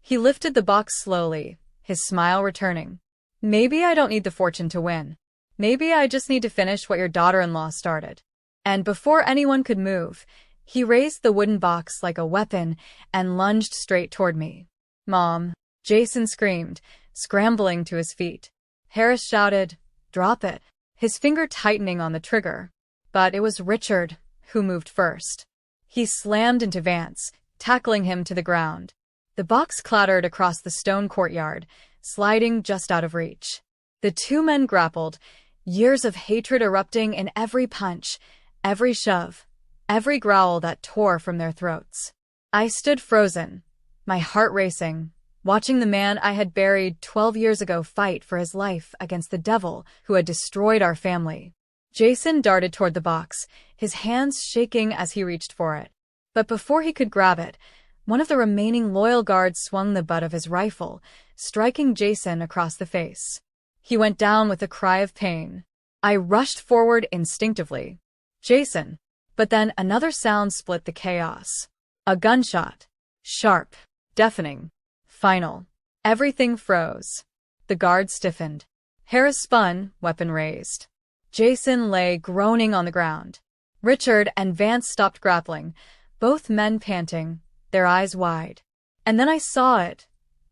He lifted the box slowly, his smile returning. Maybe I don't need the fortune to win. Maybe I just need to finish what your daughter-in-law started. And before anyone could move, he raised the wooden box like a weapon and lunged straight toward me. Mom, Jason screamed, scrambling to his feet. Harris shouted, drop it, his finger tightening on the trigger. But it was Richard who moved first. He slammed into Vance, tackling him to the ground. The box clattered across the stone courtyard, sliding just out of reach. The two men grappled, years of hatred erupting in every punch, every shove, every growl that tore from their throats. I stood frozen, my heart racing, watching the man I had buried 12 years ago fight for his life against the devil who had destroyed our family. Jason darted toward the box, his hands shaking as he reached for it. But before he could grab it, one of the remaining loyal guards swung the butt of his rifle, striking Jason across the face. He went down with a cry of pain. I rushed forward instinctively. Jason. But then another sound split the chaos. A gunshot. Sharp. Deafening. Final. Everything froze. The guard stiffened. Harris spun, weapon raised. Jason lay groaning on the ground. Richard and Vance stopped grappling, both men panting, their eyes wide. And then I saw it,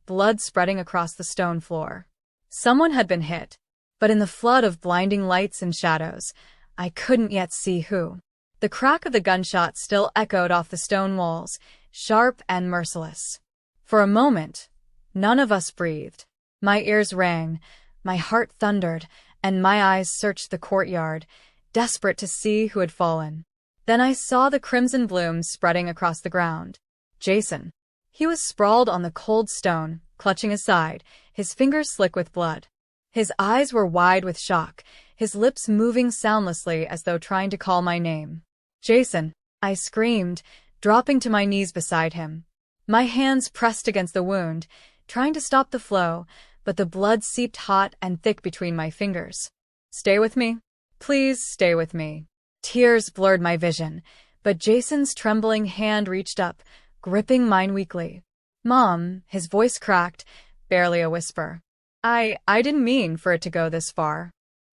blood spreading across the stone floor. Someone had been hit, but in the flood of blinding lights and shadows, I couldn't yet see who. The crack of the gunshot still echoed off the stone walls, sharp and merciless. For a moment, none of us breathed. My ears rang, my heart thundered, and my eyes searched the courtyard, desperate to see who had fallen. Then I saw the crimson bloom spreading across the ground. Jason. He was sprawled on the cold stone, clutching his side, his fingers slick with blood. His eyes were wide with shock, his lips moving soundlessly as though trying to call my name. Jason, I screamed, dropping to my knees beside him. My hands pressed against the wound, trying to stop the flow, but the blood seeped hot and thick between my fingers. Stay with me? Please stay with me. Tears blurred my vision, but Jason's trembling hand reached up, gripping mine weakly. Mom, his voice cracked, barely a whisper. I didn't mean for it to go this far.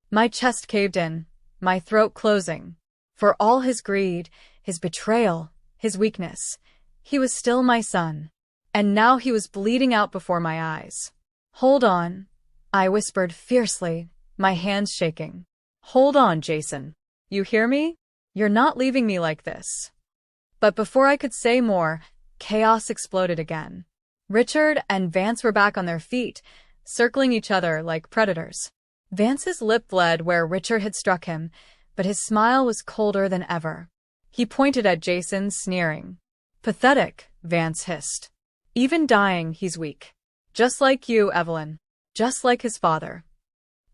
My chest caved in, my throat closing. For all his greed, his betrayal, his weakness, he was still my son. And now he was bleeding out before my eyes. Hold on, I whispered fiercely, my hands shaking. Hold on, Jason. You hear me? You're not leaving me like this. But before I could say more, chaos exploded again. Richard and Vance were back on their feet, circling each other like predators. Vance's lip bled where Richard had struck him, but his smile was colder than ever. He pointed at Jason, sneering. Pathetic, Vance hissed. Even dying, he's weak. Just like you, Evelyn. Just like his father.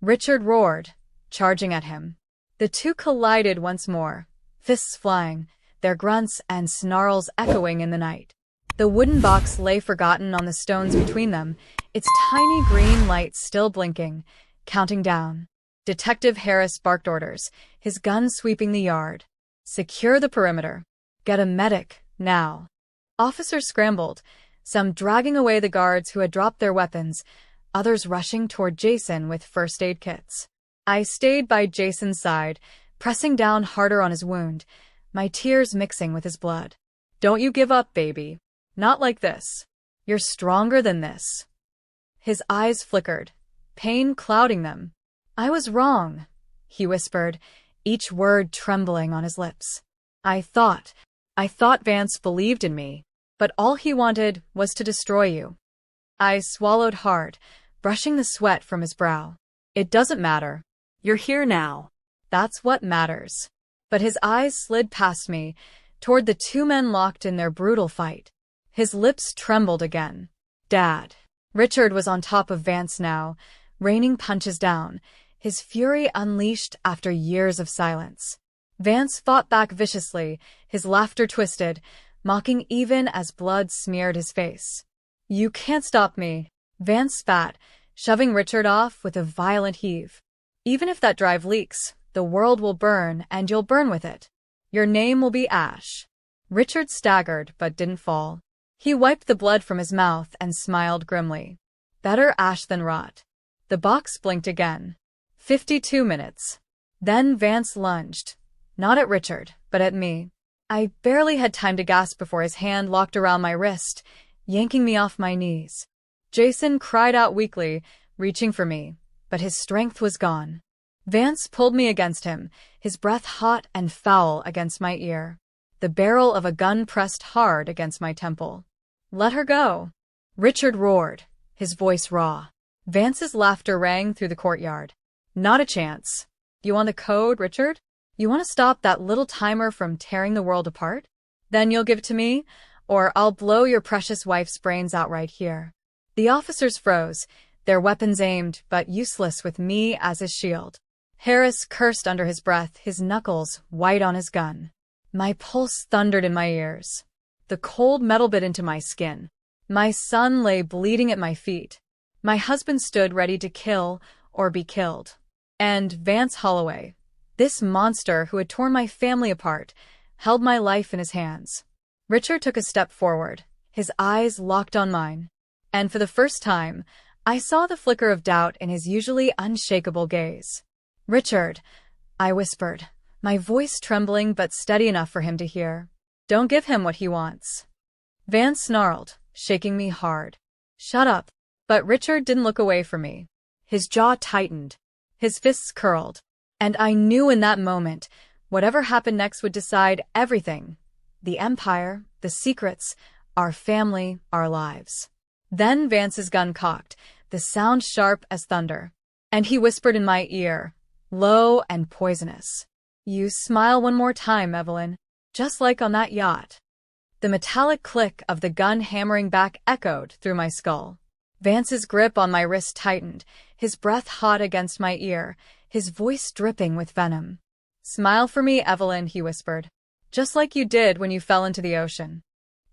Richard roared, charging at him. The two collided once more, fists flying, their grunts and snarls echoing in the night. The wooden box lay forgotten on the stones between them, its tiny green light still blinking, counting down. Detective Harris barked orders, his gun sweeping the yard. Secure the perimeter. Get a medic, now. Officers scrambled, some dragging away the guards who had dropped their weapons, others rushing toward Jason with first aid kits. I stayed by Jason's side, pressing down harder on his wound, my tears mixing with his blood. Don't you give up, baby. Not like this. You're stronger than this. His eyes flickered, pain clouding them. I was wrong, he whispered, each word trembling on his lips. I thought Vance believed in me, but all he wanted was to destroy you. I swallowed hard, brushing the sweat from his brow. It doesn't matter. You're here now. That's what matters. But his eyes slid past me, toward the two men locked in their brutal fight. His lips trembled again. Dad. Richard was on top of Vance now, raining punches down, his fury unleashed after years of silence. Vance fought back viciously, his laughter twisted, mocking even as blood smeared his face. You can't stop me, Vance spat, shoving Richard off with a violent heave. Even if that drive leaks, the world will burn and you'll burn with it. Your name will be ash. Richard staggered but didn't fall. He wiped the blood from his mouth and smiled grimly. Better ash than rot. The box blinked again. 52 minutes. Then Vance lunged. Not at Richard, but at me. I barely had time to gasp before his hand locked around my wrist, yanking me off my knees. Jason cried out weakly, reaching for me, but his strength was gone. Vance pulled me against him, his breath hot and foul against my ear. The barrel of a gun pressed hard against my temple. Let her go. Richard roared, his voice raw. Vance's laughter rang through the courtyard. Not a chance. You want the code, Richard? You want to stop that little timer from tearing the world apart? Then you'll give it to me, or I'll blow your precious wife's brains out right here. The officers froze, their weapons aimed but useless with me as his shield. Harris cursed under his breath, his knuckles white on his gun. My pulse thundered in my ears. The cold metal bit into my skin. My son lay bleeding at my feet. My husband stood ready to kill or be killed. And Vance Holloway, this monster who had torn my family apart, held my life in his hands. Richard took a step forward, his eyes locked on mine. And for the first time, I saw the flicker of doubt in his usually unshakable gaze. Richard, I whispered, my voice trembling but steady enough for him to hear. Don't give him what he wants. Vance snarled, shaking me hard. Shut up. But Richard didn't look away from me. His jaw tightened. His fists curled. And I knew in that moment, whatever happened next would decide everything. The Empire, the secrets, our family, our lives. Then Vance's gun cocked, the sound sharp as thunder. And he whispered in my ear, low and poisonous. You smile one more time, Evelyn, just like on that yacht. The metallic click of the gun hammering back echoed through my skull. Vance's grip on my wrist tightened, his breath hot against my ear, his voice dripping with venom. Smile for me, Evelyn, he whispered. Just like you did when you fell into the ocean.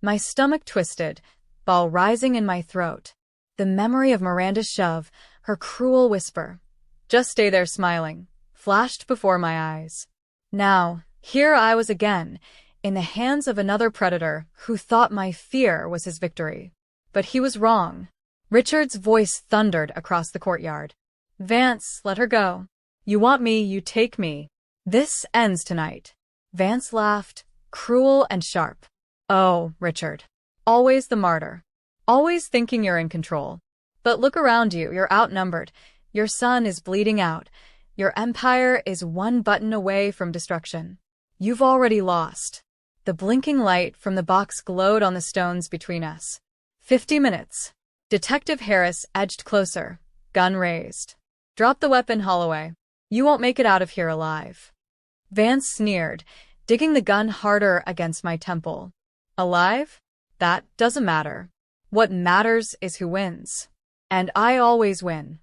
My stomach twisted, ball rising in my throat. The memory of Miranda's shove, her cruel whisper, just stay there smiling, flashed before my eyes. Now, here I was again, in the hands of another predator who thought my fear was his victory. But he was wrong. Richard's voice thundered across the courtyard. Vance, let her go. You want me, you take me. This ends tonight. Vance laughed, cruel and sharp. Oh, Richard. Always the martyr. Always thinking you're in control. But look around you, you're outnumbered. Your son is bleeding out. Your empire is one button away from destruction. You've already lost. The blinking light from the box glowed on the stones between us. 50 minutes. Detective Harris edged closer, gun raised. Drop the weapon, Holloway. You won't make it out of here alive. Vance sneered, digging the gun harder against my temple. Alive? That doesn't matter. What matters is who wins. And I always win.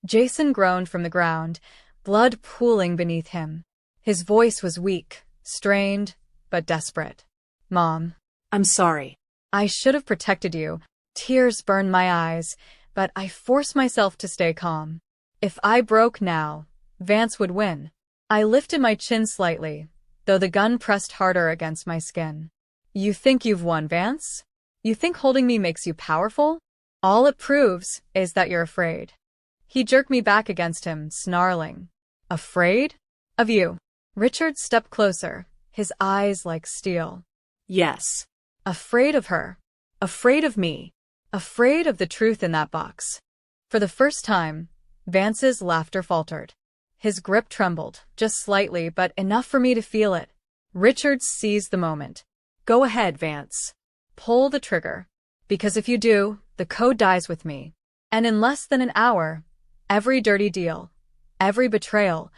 Jason groaned from the ground, blood pooling beneath him. His voice was weak, strained, but desperate. Mom. I'm sorry. I should have protected you. Tears burned my eyes, but I forced myself to stay calm. If I broke now, Vance would win. I lifted my chin slightly, though the gun pressed harder against my skin. You think you've won, Vance? You think holding me makes you powerful? All it proves is that you're afraid. He jerked me back against him, snarling. Afraid? Of you. Richard stepped closer, his eyes like steel. Yes. Afraid of her. Afraid of me. Afraid of the truth in that box. For the first time, Vance's laughter faltered. His grip trembled, just slightly, but enough for me to feel it. Richard seized the moment. Go ahead, Vance. Pull the trigger. Because if you do, the code dies with me. And in less than an hour, every dirty deal, every betrayal,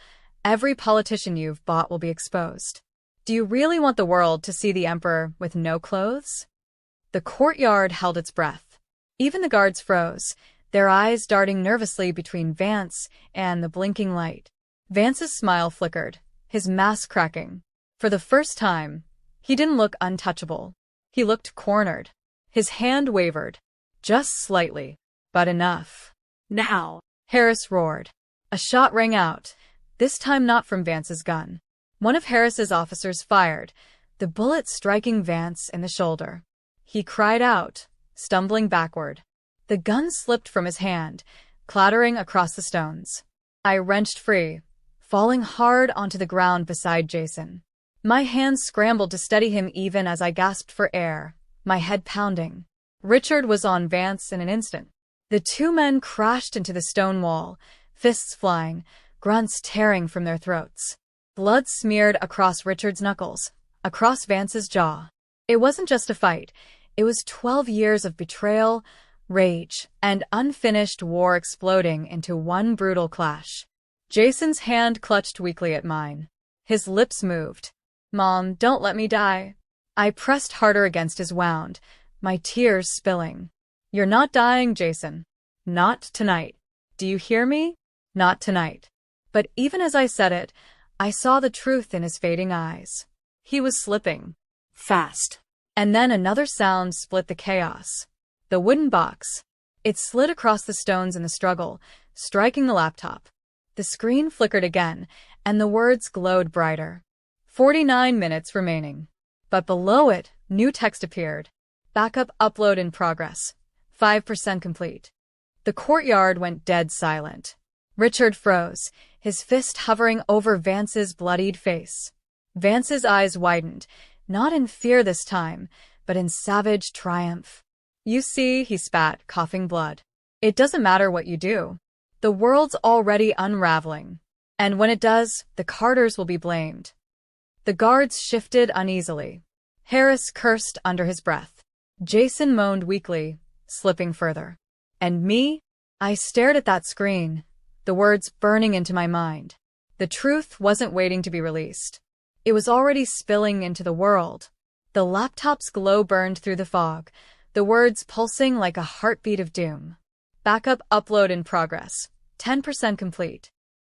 every politician you've bought will be exposed. Do you really want the world to see the Emperor with no clothes? The courtyard held its breath. Even the guards froze, their eyes darting nervously between Vance and the blinking light. Vance's smile flickered, his mask cracking. For the first time, he didn't look untouchable. He looked cornered. His hand wavered. Just slightly, but enough. Now, Harris roared. A shot rang out, this time not from Vance's gun. One of Harris's officers fired, the bullet striking Vance in the shoulder. He cried out, stumbling backward. The gun slipped from his hand, clattering across the stones. I wrenched free, falling hard onto the ground beside Jason. My hands scrambled to steady him even as I gasped for air, my head pounding. Richard was on Vance in an instant. The two men crashed into the stone wall, fists flying, grunts tearing from their throats. Blood smeared across Richard's knuckles, across Vance's jaw. It wasn't just a fight. It was 12 years of betrayal, rage, and unfinished war exploding into one brutal clash. Jason's hand clutched weakly at mine. His lips moved. Mom, don't let me die. I pressed harder against his wound, my tears spilling. You're not dying, Jason. Not tonight. Do you hear me? Not tonight. But even as I said it, I saw the truth in his fading eyes. He was slipping. Fast. And then another sound split the chaos. The wooden box. It slid across the stones in the struggle, striking the laptop. The screen flickered again, and the words glowed brighter. 49 minutes remaining. But below it, new text appeared. Backup upload in progress. 5% complete. The courtyard went dead silent. Richard froze, his fist hovering over Vance's bloodied face. Vance's eyes widened, not in fear this time, but in savage triumph. You see, he spat, coughing blood. It doesn't matter what you do. The world's already unraveling. And when it does, the Carters will be blamed. The guards shifted uneasily. Harris cursed under his breath. Jason moaned weakly, slipping further. And me? I stared at that screen, the words burning into my mind. The truth wasn't waiting to be released. It was already spilling into the world. The laptop's glow burned through the fog, the words pulsing like a heartbeat of doom. Backup upload in progress. 10% complete.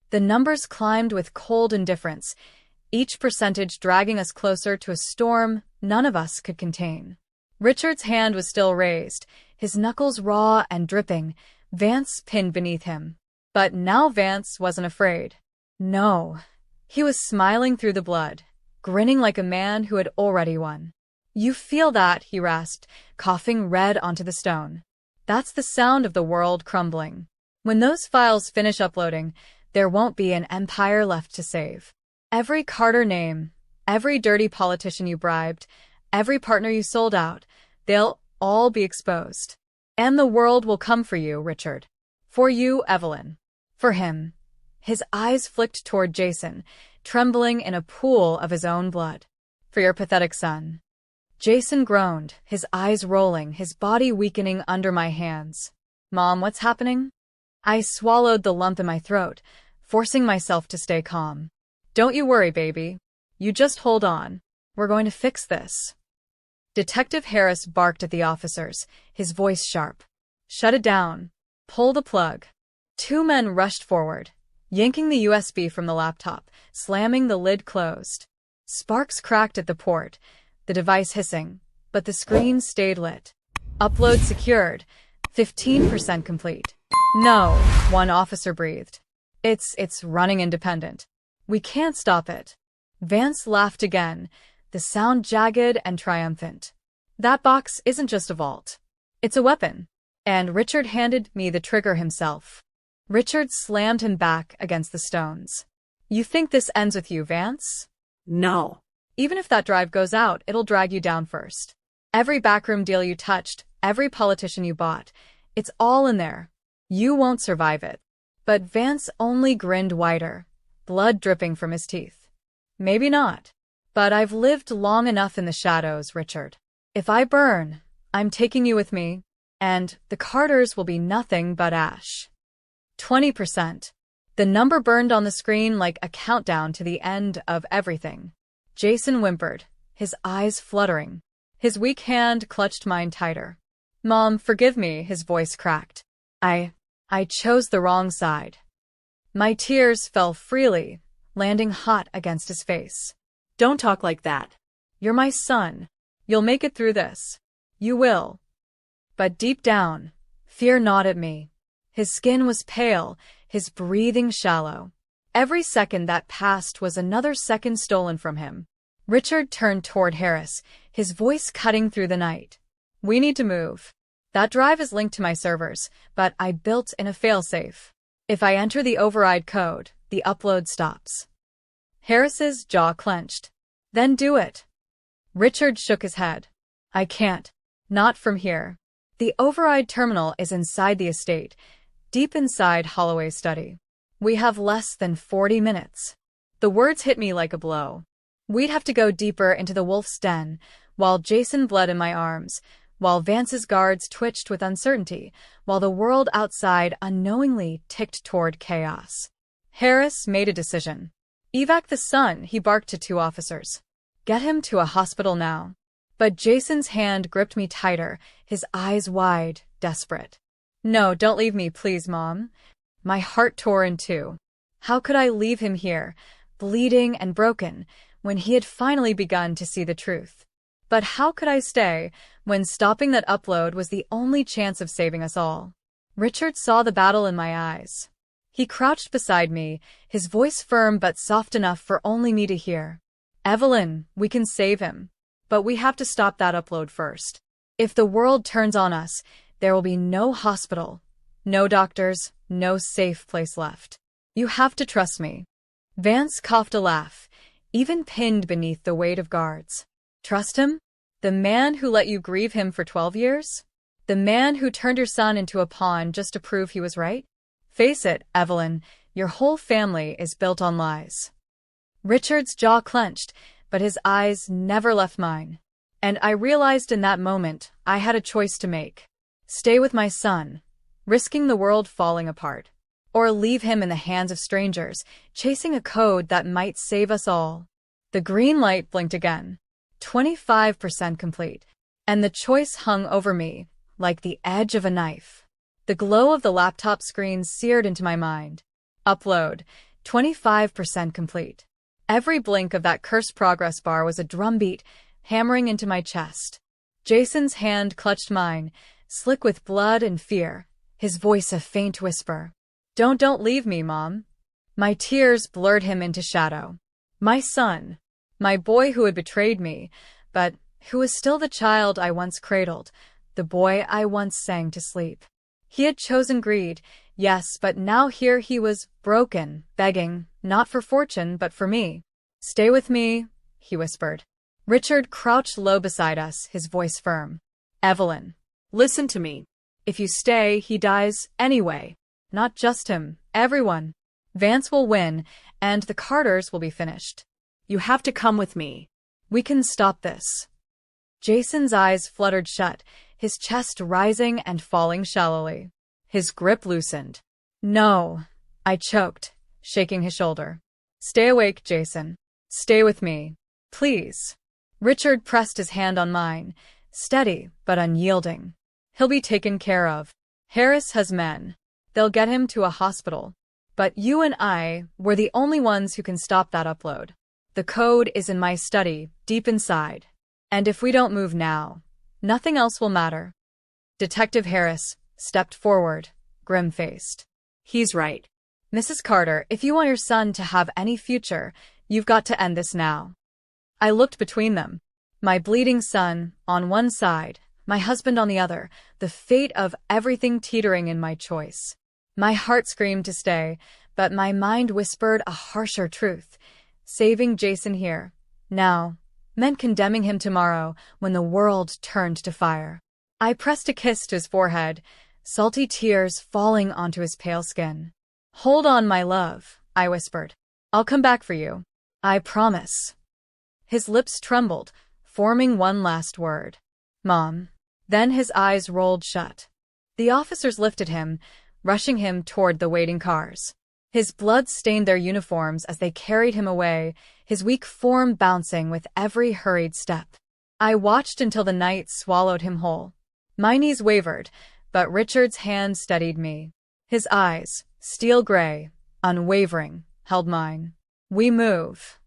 The numbers climbed with cold indifference, each percentage dragging us closer to a storm none of us could contain. Richard's hand was still raised, his knuckles raw and dripping, Vance pinned beneath him. But now Vance wasn't afraid. No. He was smiling through the blood, grinning like a man who had already won. You feel that, he rasped, coughing red onto the stone. That's the sound of the world crumbling. When those files finish uploading, there won't be an empire left to save. Every Carter name, every dirty politician you bribed, every partner you sold out, they'll all be exposed. And the world will come for you, Richard. For you, Evelyn. For him. His eyes flicked toward Jason, trembling in a pool of his own blood. For your pathetic son. Jason groaned, his eyes rolling, his body weakening under my hands. Mom, what's happening? I swallowed the lump in my throat, forcing myself to stay calm. Don't you worry, baby. You just hold on. We're going to fix this. Detective Harris barked at the officers, his voice sharp. Shut it down. Pull the plug. Two men rushed forward, yanking the USB from the laptop, slamming the lid closed. Sparks cracked at the port, the device hissing, but the screen stayed lit. Upload secured. 15% complete. No, one officer breathed. It's running independent. We can't stop it. Vance laughed again, the sound jagged and triumphant. That box isn't just a vault. It's a weapon. And Richard handed me the trigger himself. Richard slammed him back against the stones. You think this ends with you, Vance? No. Even if that drive goes out, it'll drag you down first. Every backroom deal you touched, every politician you bought, it's all in there. You won't survive it. But Vance only grinned wider, blood dripping from his teeth. Maybe not. But I've lived long enough in the shadows, Richard. If I burn, I'm taking you with me, and the Carters will be nothing but ash. 20%. The number burned on the screen like a countdown to the end of everything. Jason whimpered, his eyes fluttering. His weak hand clutched mine tighter. Mom, forgive me, his voice cracked. I chose the wrong side. My tears fell freely, landing hot against his face. Don't talk like that. You're my son. You'll make it through this. You will. But deep down, fear gnawed at me. His skin was pale, his breathing shallow. Every second that passed was another second stolen from him. Richard turned toward Harris, his voice cutting through the night. We need to move. That drive is linked to my servers, but I built in a failsafe. If I enter the override code, the upload stops. Harris's jaw clenched. Then do it. Richard shook his head. I can't. Not from here. The override terminal is inside the estate, deep inside Holloway's study. We have less than 40 minutes. The words hit me like a blow. We'd have to go deeper into the wolf's den, while Jason bled in my arms, while Vance's guards twitched with uncertainty, while the world outside unknowingly ticked toward chaos. Harris made a decision. Evac the son, he barked to two officers. Get him to a hospital now. But Jason's hand gripped me tighter, his eyes wide, desperate. No, don't leave me, please, Mom. My heart tore in two. How could I leave him here, bleeding and broken, when he had finally begun to see the truth? But how could I stay, when stopping that upload was the only chance of saving us all? Richard saw the battle in my eyes. He crouched beside me, his voice firm but soft enough for only me to hear. Evelyn, we can save him. But we have to stop that upload first. If the world turns on us, there will be no hospital, no doctors, no safe place left. You have to trust me. Vance coughed a laugh, even pinned beneath the weight of guards. Trust him? The man who let you grieve him for 12 years? The man who turned your son into a pawn just to prove he was right? Face it, Evelyn, your whole family is built on lies. Richard's jaw clenched, but his eyes never left mine. And I realized in that moment I had a choice to make. Stay with my son, risking the world falling apart, or leave him in the hands of strangers, chasing a code that might save us all. The green light blinked again. 25% complete. And the choice hung over me, like the edge of a knife. The glow of the laptop screen seared into my mind. Upload. 25% complete. Every blink of that cursed progress bar was a drumbeat, hammering into my chest. Jason's hand clutched mine, slick with blood and fear, his voice a faint whisper. Don't leave me, Mom. My tears blurred him into shadow. My son. My boy who had betrayed me, but who was still the child I once cradled, the boy I once sang to sleep. He had chosen greed, yes, but now here he was, broken, begging, not for fortune, but for me. Stay with me, he whispered. Richard crouched low beside us, his voice firm. Evelyn, Listen to me. if you stay, he dies anyway. Not just him, everyone. Vance will win, and the Carters will be finished. You have to come with me. We can stop this. Jason's eyes fluttered shut, his chest rising and falling shallowly. His grip loosened. No, I choked, shaking his shoulder. Stay awake, Jason. Stay with me. Please. Richard pressed his hand on mine, steady but unyielding. He'll be taken care of. Harris has men. They'll get him to a hospital. But you and I were the only ones who can stop that upload. The code is in my study, deep inside. And if we don't move now, nothing else will matter. Detective Harris stepped forward, grim-faced. He's right. Mrs. Carter, if you want your son to have any future, you've got to end this now. I looked between them. My bleeding son on one side, my husband on the other, the fate of everything teetering in my choice. My heart screamed to stay, but my mind whispered a harsher truth. Saving Jason here, now, meant condemning him tomorrow when the world turned to fire. I pressed a kiss to his forehead, salty tears falling onto his pale skin. Hold on, my love, I whispered. I'll come back for you. I promise. His lips trembled, forming one last word. Mom. Then his eyes rolled shut. The officers lifted him, rushing him toward the waiting cars. His blood stained their uniforms as they carried him away, his weak form bouncing with every hurried step. I watched until the night swallowed him whole. My knees wavered, but Richard's hand steadied me. His eyes, steel gray, unwavering, held mine. We move.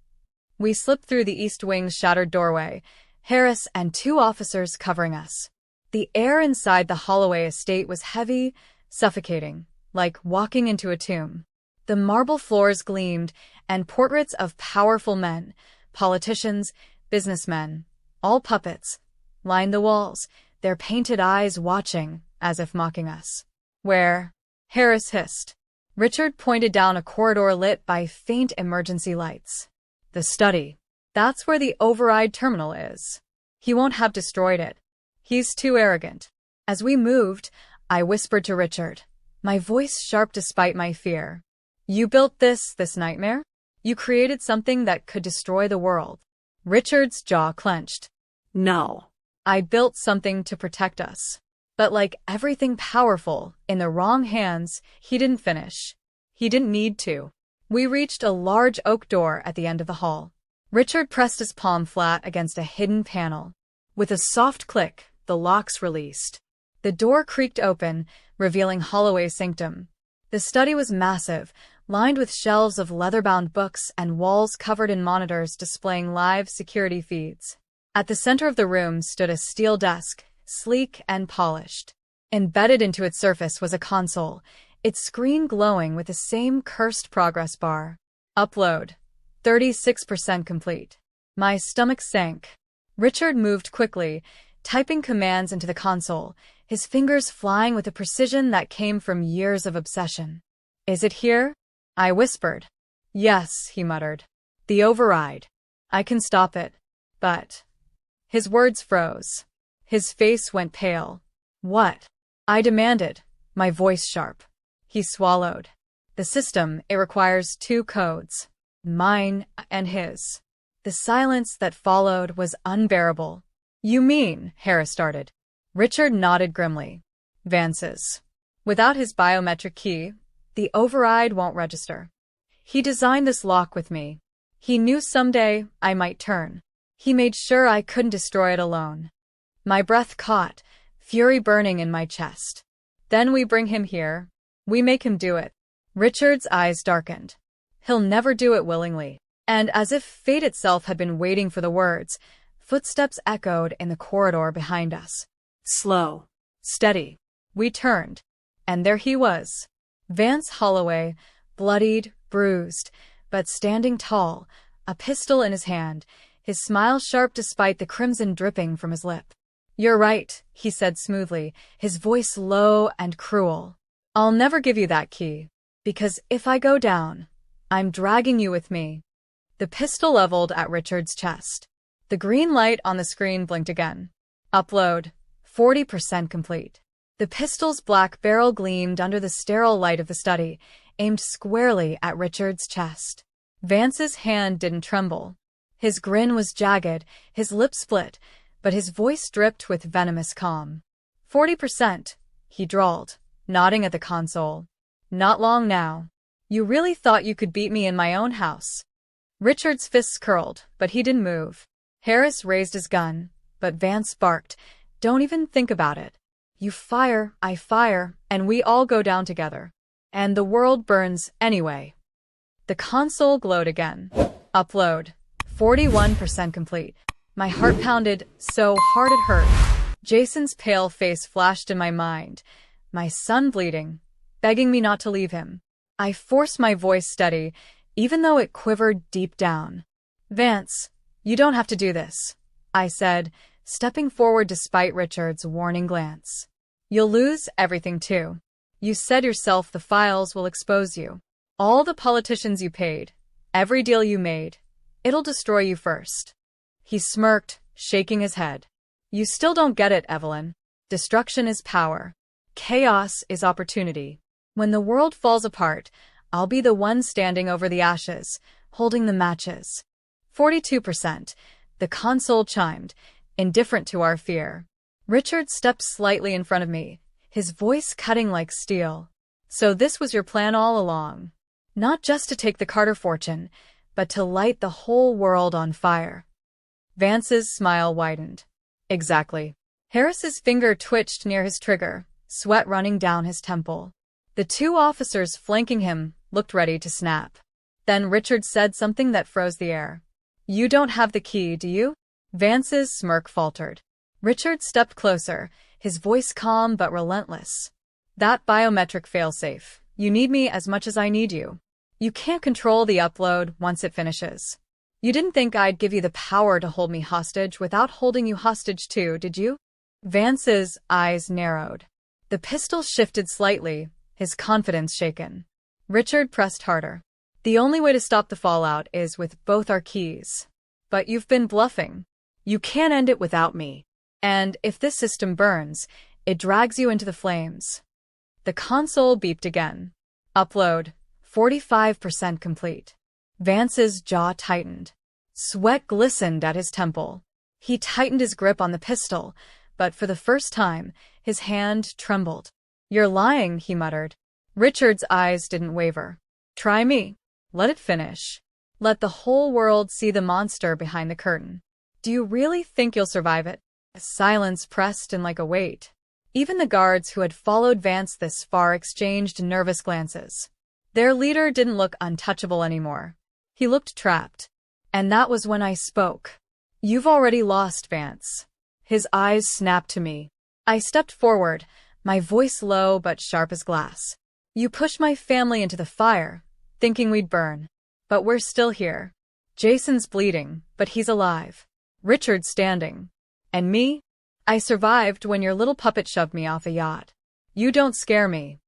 We slipped through the East Wing's shattered doorway, Harris and two officers covering us. The air inside the Holloway estate was heavy, suffocating, like walking into a tomb. The marble floors gleamed, and portraits of powerful men, politicians, businessmen, all puppets, lined the walls, their painted eyes watching, as if mocking us. Where? Harris hissed. Richard pointed down a corridor lit by faint emergency lights. The study. That's where the override terminal is. He won't have destroyed it. He's too arrogant. As we moved, I whispered to Richard, my voice sharp despite my fear. You built this nightmare? You created something that could destroy the world. Richard's jaw clenched. No. I built something to protect us. But like everything powerful, in the wrong hands, he didn't finish. He didn't need to. We reached a large oak door at the end of the hall. Richard pressed his palm flat against a hidden panel. With a soft click, the locks released. The door creaked open, revealing Holloway's sanctum. The study was massive, lined with shelves of leather-bound books and walls covered in monitors displaying live security feeds. At the center of the room stood a steel desk, sleek and polished. Embedded into its surface was a console, its screen glowing with the same cursed progress bar. Upload. 36% complete. My stomach sank. Richard moved quickly, typing commands into the console, his fingers flying with a precision that came from years of obsession. Is it here? I whispered. Yes, he muttered. The override. I can stop it. But... His words froze. His face went pale. What? I demanded, my voice sharp. He swallowed. The system, it requires two codes. Mine and his. The silence that followed was unbearable. You mean, Harris started. Richard nodded grimly. Vance's. Without his biometric key, the override won't register. He designed this lock with me. He knew someday I might turn. He made sure I couldn't destroy it alone. My breath caught, fury burning in my chest. Then we bring him here. We make him do it. Richard's eyes darkened. He'll never do it willingly. And as if fate itself had been waiting for the words, footsteps echoed in the corridor behind us. Slow. Steady. We turned. And there he was. Vance Holloway, bloodied, bruised, but standing tall, a pistol in his hand, his smile sharp despite the crimson dripping from his lip. You're right, he said smoothly, his voice low and cruel. I'll never give you that key. Because if I go down, I'm dragging you with me. The pistol leveled at Richard's chest. The green light on the screen blinked again. Upload. 40% complete. The pistol's black barrel gleamed under the sterile light of the study, aimed squarely at Richard's chest. Vance's hand didn't tremble. His grin was jagged, his lips split, but his voice dripped with venomous calm. 40%, he drawled, nodding at the console. Not long now. You really thought you could beat me in my own house. Richard's fists curled, but he didn't move. Harris raised his gun, but Vance barked, Don't even think about it. You fire, I fire, and we all go down together. And the world burns anyway. The console glowed again. Upload. 41% complete. My heart pounded so hard it hurt. Jason's pale face flashed in my mind. My son bleeding, begging me not to leave him. I forced my voice steady, even though it quivered deep down. Vance, you don't have to do this, I said, stepping forward despite Richard's warning glance. You'll lose everything too. You said yourself the files will expose you. All the politicians you paid, every deal you made, it'll destroy you first. He smirked, shaking his head. You still don't get it, Evelyn. Destruction is power. Chaos is opportunity. When the world falls apart, I'll be the one standing over the ashes, holding the matches. 42%. The console chimed, indifferent to our fear. Richard stepped slightly in front of me, his voice cutting like steel. So this was your plan all along. Not just to take the Carter fortune, but to light the whole world on fire. Vance's smile widened. Exactly. Harris's finger twitched near his trigger, sweat running down his temple. The two officers flanking him looked ready to snap. Then Richard said something that froze the air. You don't have the key, do you? Vance's smirk faltered. Richard stepped closer, his voice calm but relentless. That biometric failsafe. You need me as much as I need you. You can't control the upload once it finishes. You didn't think I'd give you the power to hold me hostage without holding you hostage too, did you? Vance's eyes narrowed. The pistol shifted slightly, his confidence shaken. Richard pressed harder. The only way to stop the fallout is with both our keys. But you've been bluffing. You can't end it without me. And if this system burns, it drags you into the flames. The console beeped again. Upload. 45% complete. Vance's jaw tightened. Sweat glistened at his temple. He tightened his grip on the pistol, but for the first time, his hand trembled. You're lying, he muttered. Richard's eyes didn't waver. Try me. Let it finish. Let the whole world see the monster behind the curtain. Do you really think you'll survive it? Silence pressed in like a weight. Even the guards who had followed Vance this far exchanged nervous glances. Their leader didn't look untouchable anymore. He looked trapped. And that was when I spoke. You've already lost, Vance. His eyes snapped to me. I stepped forward, my voice low but sharp as glass. You pushed my family into the fire, thinking we'd burn. But we're still here. Jason's bleeding, but he's alive. Richard's standing. And me? I survived when your little puppet shoved me off a yacht. You don't scare me.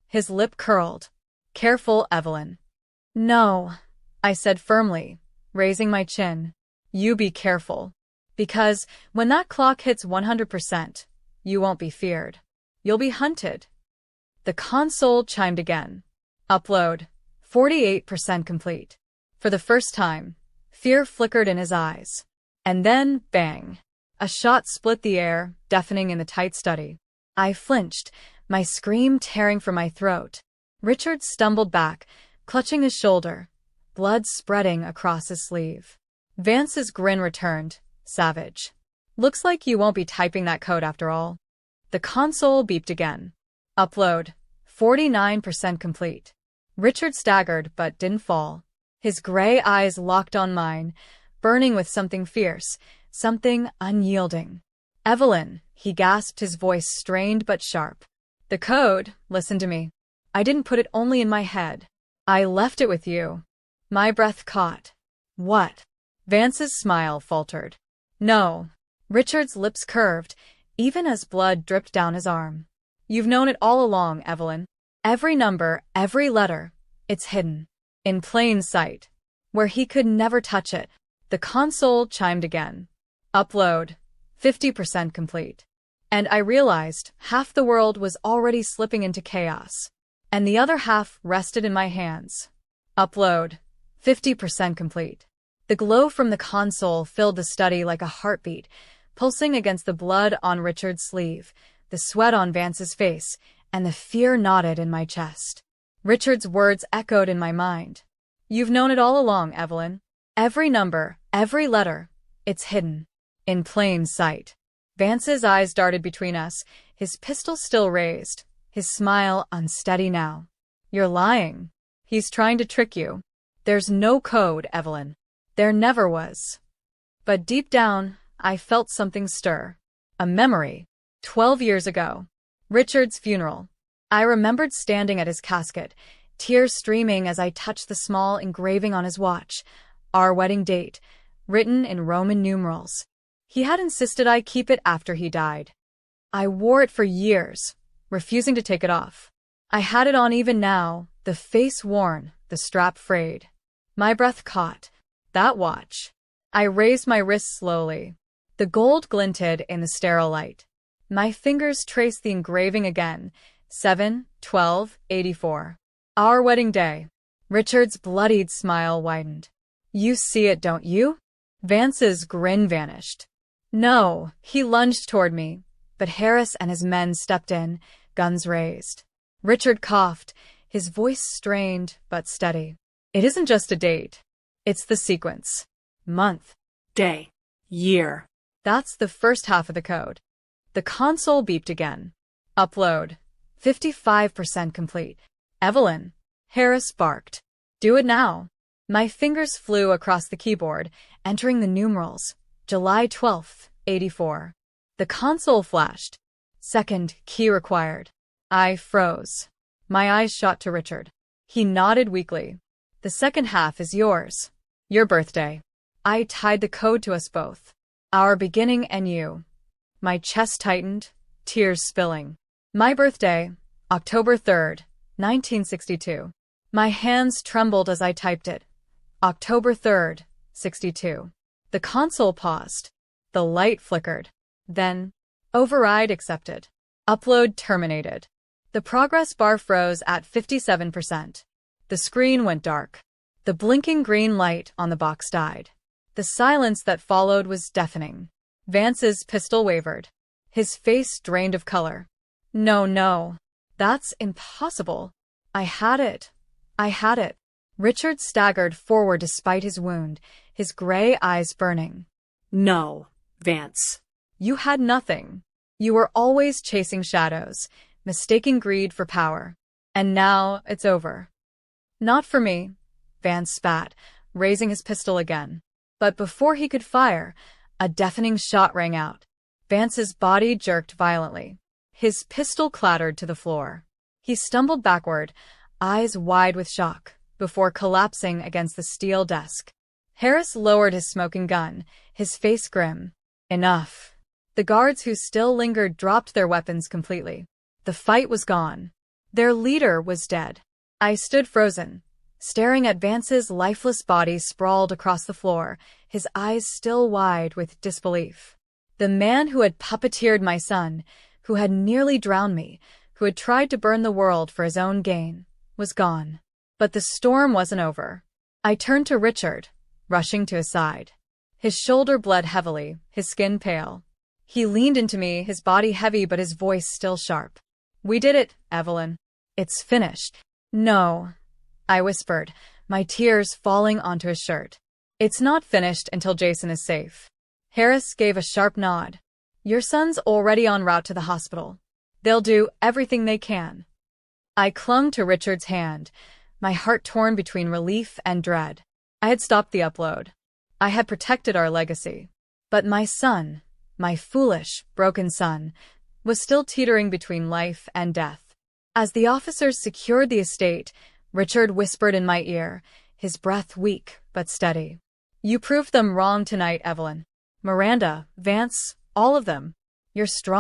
His lip curled. Careful, Evelyn. No, I said firmly, raising my chin. You be careful. Because when that clock hits 100%, you won't be feared. You'll be hunted. The console chimed again. Upload. 48% complete. For the first time, fear flickered in his eyes. And then, bang. A shot split the air, deafening in the tight study. I flinched, my scream tearing from my throat. Richard stumbled back, clutching his shoulder, blood spreading across his sleeve. Vance's grin returned, savage. Looks like you won't be typing that code after all. The console beeped again. Upload. 49% complete. Richard staggered but didn't fall. His gray eyes locked on mine, burning with something fierce, something unyielding. Evelyn, he gasped, his voice strained but sharp. The code, listen to me. I didn't put it only in my head. I left it with you. My breath caught. What? Vance's smile faltered. No. Richard's lips curved, even as blood dripped down his arm. You've known it all along, Evelyn. Every number, every letter. It's hidden. In plain sight. Where he could never touch it. The console chimed again. Upload. 50% complete. And I realized half the world was already slipping into chaos. And the other half rested in my hands. Upload. 50% complete. The glow from the console filled the study like a heartbeat, pulsing against the blood on Richard's sleeve, the sweat on Vance's face, and the fear knotted in my chest. Richard's words echoed in my mind. You've known it all along, Evelyn. Every number, every letter. It's hidden. In plain sight. Vance's eyes darted between us, his pistol still raised, his smile unsteady now. You're lying. He's trying to trick you. There's no code, Evelyn. There never was. But deep down, I felt something stir. A memory. 12 years ago. Richard's funeral. I remembered standing at his casket, tears streaming as I touched the small engraving on his watch. Our wedding date, written in Roman numerals. He had insisted I keep it after he died. I wore it for years, refusing to take it off. I had it on even now, the face worn, the strap frayed. My breath caught. That watch. I raised my wrist slowly. The gold glinted in the sterile light. My fingers traced the engraving again. 7/12/84. Our wedding day. Richard's bloodied smile widened. You see it, don't you? Vance's grin vanished. No, he lunged toward me, but Harris and his men stepped in, guns raised. Richard coughed, his voice strained but steady. It isn't just a date. It's the sequence. Month. Day. Year. That's the first half of the code. The console beeped again. Upload. 55% complete. Evelyn. Harris barked. Do it now. My fingers flew across the keyboard, entering the numerals. July 12th, 84. The console flashed. Second key required. I froze. My eyes shot to Richard. He nodded weakly. The second half is yours. Your birthday. I tied the code to us both. Our beginning and you. My chest tightened, tears spilling. My birthday, October 3rd, 1962. My hands trembled as I typed it. October 3rd, 62. The console paused. The light flickered. Then, override accepted. Upload terminated. The progress bar froze at 57%. The screen went dark. The blinking green light on the box died. The silence that followed was deafening. Vance's pistol wavered. His face drained of color. No. That's impossible. I had it. Richard staggered forward despite his wound, his gray eyes burning. No, Vance. You had nothing. You were always chasing shadows, mistaking greed for power. And now it's over. Not for me, Vance spat, raising his pistol again. But before he could fire, a deafening shot rang out. Vance's body jerked violently. His pistol clattered to the floor. He stumbled backward, eyes wide with shock, before collapsing against the steel desk. Harris lowered his smoking gun, his face grim. Enough. The guards who still lingered dropped their weapons completely. The fight was gone. Their leader was dead. I stood frozen, staring at Vance's lifeless body sprawled across the floor, his eyes still wide with disbelief. The man who had puppeteered my son, who had nearly drowned me, who had tried to burn the world for his own gain, was gone. But the storm wasn't over. I turned to Richard, rushing to his side. His shoulder bled heavily, his skin pale. He leaned into me, his body heavy but his voice still sharp. We did it, Evelyn. It's finished. No, I whispered, my tears falling onto his shirt. It's not finished until Jason is safe. Harris gave a sharp nod. Your son's already en route to the hospital. They'll do everything they can. I clung to Richard's hand, my heart torn between relief and dread. I had stopped the upload. I had protected our legacy. But my son, my foolish, broken son, was still teetering between life and death. As the officers secured the estate, Richard whispered in my ear, his breath weak but steady. You proved them wrong tonight, Evelyn. Miranda, Vance, all of them. You're strong.